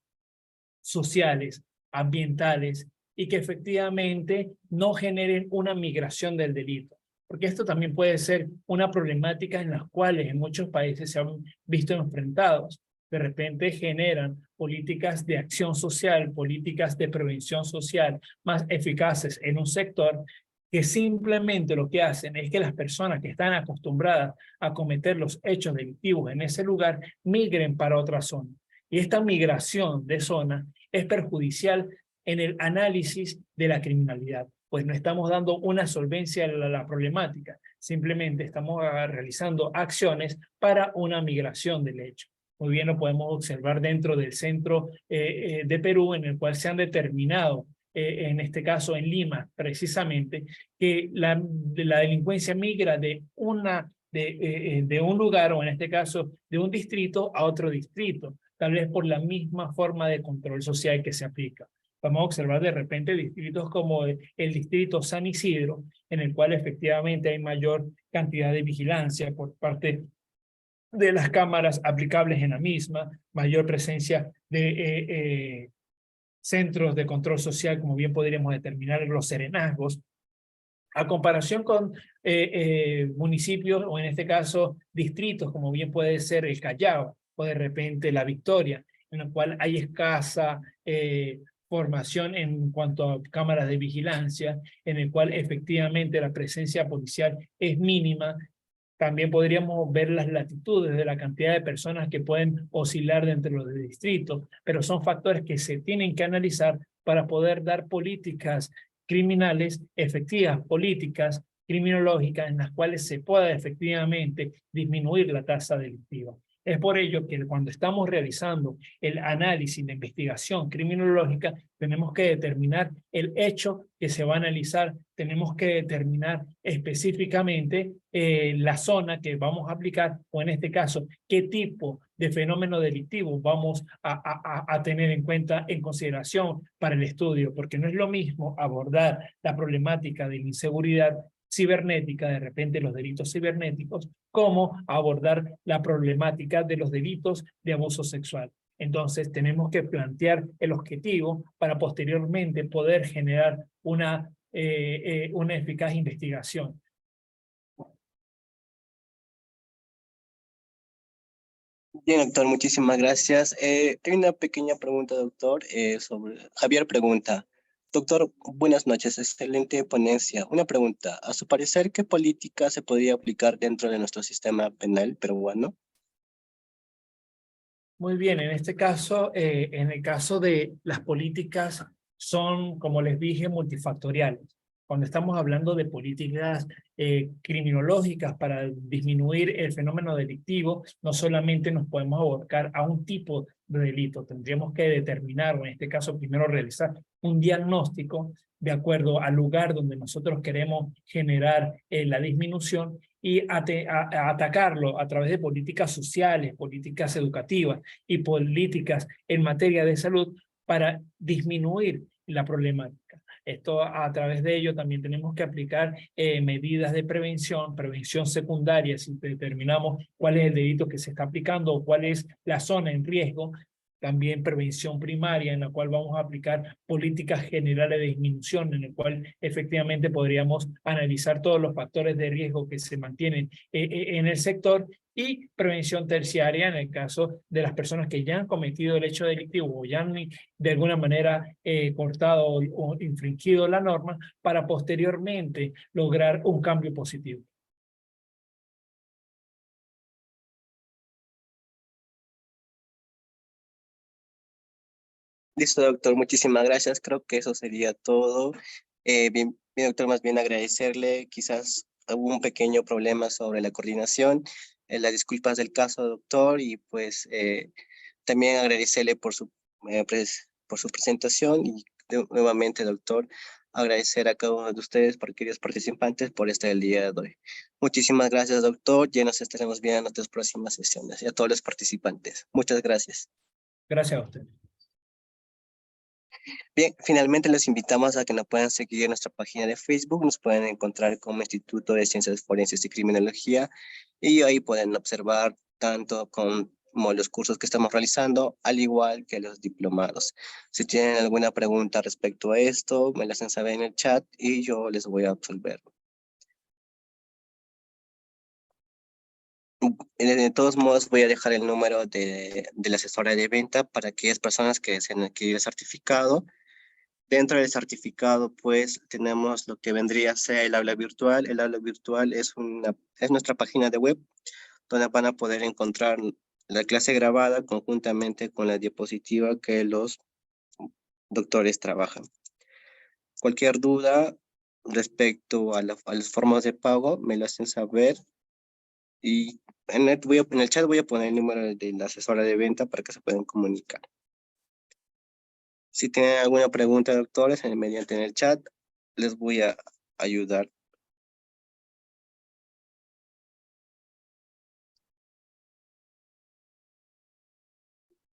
sociales, ambientales, y que efectivamente no generen una migración del delito. Porque esto también puede ser una problemática en las cuales en muchos países se han visto enfrentados. De repente generan políticas de acción social, políticas de prevención social más eficaces en un sector, que simplemente lo que hacen es que las personas que están acostumbradas a cometer los hechos delictivos en ese lugar migren para otra zona. Y esta migración de zona es perjudicial en el análisis de la criminalidad, pues no estamos dando una solvencia a la problemática, simplemente estamos realizando acciones para una migración del hecho. Muy bien, lo podemos observar dentro del centro de Perú, en el cual se han determinado en este caso en Lima, precisamente, que la delincuencia migra de un lugar, o en este caso de un distrito a otro distrito, tal vez por la misma forma de control social que se aplica. Vamos a observar de repente distritos como el distrito San Isidro, en el cual efectivamente hay mayor cantidad de vigilancia por parte de las cámaras aplicables en la misma, mayor presencia de centros de control social, como bien podríamos determinar los serenazgos, a comparación con municipios, o en este caso distritos, como bien puede ser el Callao, o de repente La Victoria, en el cual hay escasa formación en cuanto a cámaras de vigilancia, en el cual efectivamente la presencia policial es mínima. También podríamos ver las latitudes de la cantidad de personas que pueden oscilar dentro de los distritos, pero son factores que se tienen que analizar para poder dar políticas criminales efectivas, políticas criminológicas en las cuales se pueda efectivamente disminuir la tasa delictiva. Es por ello que cuando estamos realizando el análisis de investigación criminológica, tenemos que determinar el hecho que se va a analizar, tenemos que determinar específicamente la zona que vamos a aplicar, o en este caso, qué tipo de fenómeno delictivo vamos a tener en cuenta, en consideración para el estudio, porque no es lo mismo abordar la problemática de la inseguridad cibernética, de repente los delitos cibernéticos, como abordar la problemática de los delitos de abuso sexual. Entonces, tenemos que plantear el objetivo para posteriormente poder generar una eficaz investigación. Bien, doctor, muchísimas gracias. Hay una pequeña pregunta, doctor, Javier pregunta. Doctor, buenas noches, excelente ponencia. Una pregunta, a su parecer, ¿qué política se podría aplicar dentro de nuestro sistema penal peruano? Muy bien, en este caso, en el caso de las políticas son, como les dije, multifactoriales. Cuando estamos hablando de políticas criminológicas para disminuir el fenómeno delictivo, no solamente nos podemos abocar a un tipo de delito, tendríamos que determinar, o en este caso primero realizar un diagnóstico de acuerdo al lugar donde nosotros queremos generar la disminución y atacarlo a través de políticas sociales, políticas educativas y políticas en materia de salud para disminuir la problemática. Esto a través de ello también tenemos que aplicar medidas de prevención, prevención secundaria, si determinamos cuál es el delito que se está aplicando o cuál es la zona en riesgo. También prevención primaria, en la cual vamos a aplicar políticas generales de disminución, en el cual efectivamente podríamos analizar todos los factores de riesgo que se mantienen en el sector, y prevención terciaria en el caso de las personas que ya han cometido el hecho delictivo o ya han de alguna manera cortado o infringido la norma para posteriormente lograr un cambio positivo. Listo, doctor, muchísimas gracias. Creo que eso sería todo. Bien, doctor, más bien agradecerle. Quizás hubo un pequeño problema sobre la coordinación. Las disculpas del caso, doctor, y pues también agradecerle por su presentación y nuevamente, doctor, agradecer a cada uno de ustedes, por queridos participantes, por estar el día de hoy. Muchísimas gracias, doctor. Ya nos estaremos viendo en nuestras próximas sesiones y a todos los participantes. Muchas gracias. Gracias a usted. Bien, finalmente les invitamos a que nos puedan seguir en nuestra página de Facebook, nos pueden encontrar como Instituto de Ciencias Forenses y Criminología y ahí pueden observar tanto como los cursos que estamos realizando, al igual que los diplomados. Si tienen alguna pregunta respecto a esto, me la hacen saber en el chat y yo les voy a absolver. De todos modos, voy a dejar el número de la asesora de venta para aquellas personas que deseen adquirir el certificado. Dentro del certificado, pues, tenemos lo que vendría a ser el aula virtual. El aula virtual es nuestra página de web donde van a poder encontrar la clase grabada conjuntamente con la diapositiva que los doctores trabajan. Cualquier duda respecto a las formas de pago, me lo hacen saber y en el chat voy a poner el número de la asesora de venta para que se puedan comunicar. Si tienen alguna pregunta, doctores, mediante en el chat, les voy a ayudar.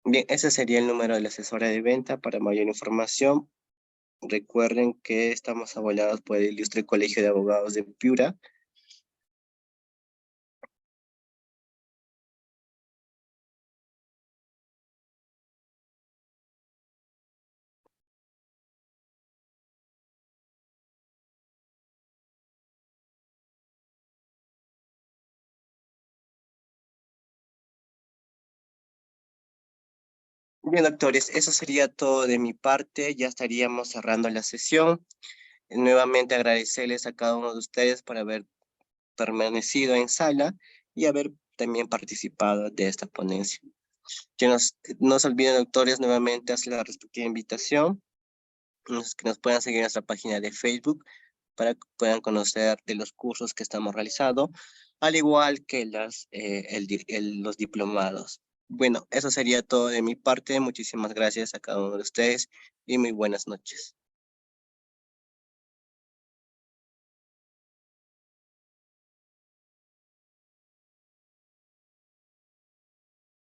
Bien, ese sería el número de la asesora de venta. Para mayor información, recuerden que estamos avalados por el Ilustre Colegio de Abogados de Piura. Bien, doctores, eso sería todo de mi parte. Ya estaríamos cerrando la sesión. Nuevamente agradecerles a cada uno de ustedes por haber permanecido en sala y haber también participado de esta ponencia. Que no se olviden, doctores, nuevamente hacer la respectiva invitación, que nos puedan seguir en nuestra página de Facebook para que puedan conocer de los cursos que estamos realizando, al igual que los diplomados. Bueno, eso sería todo de mi parte. Muchísimas gracias a cada uno de ustedes y muy buenas noches.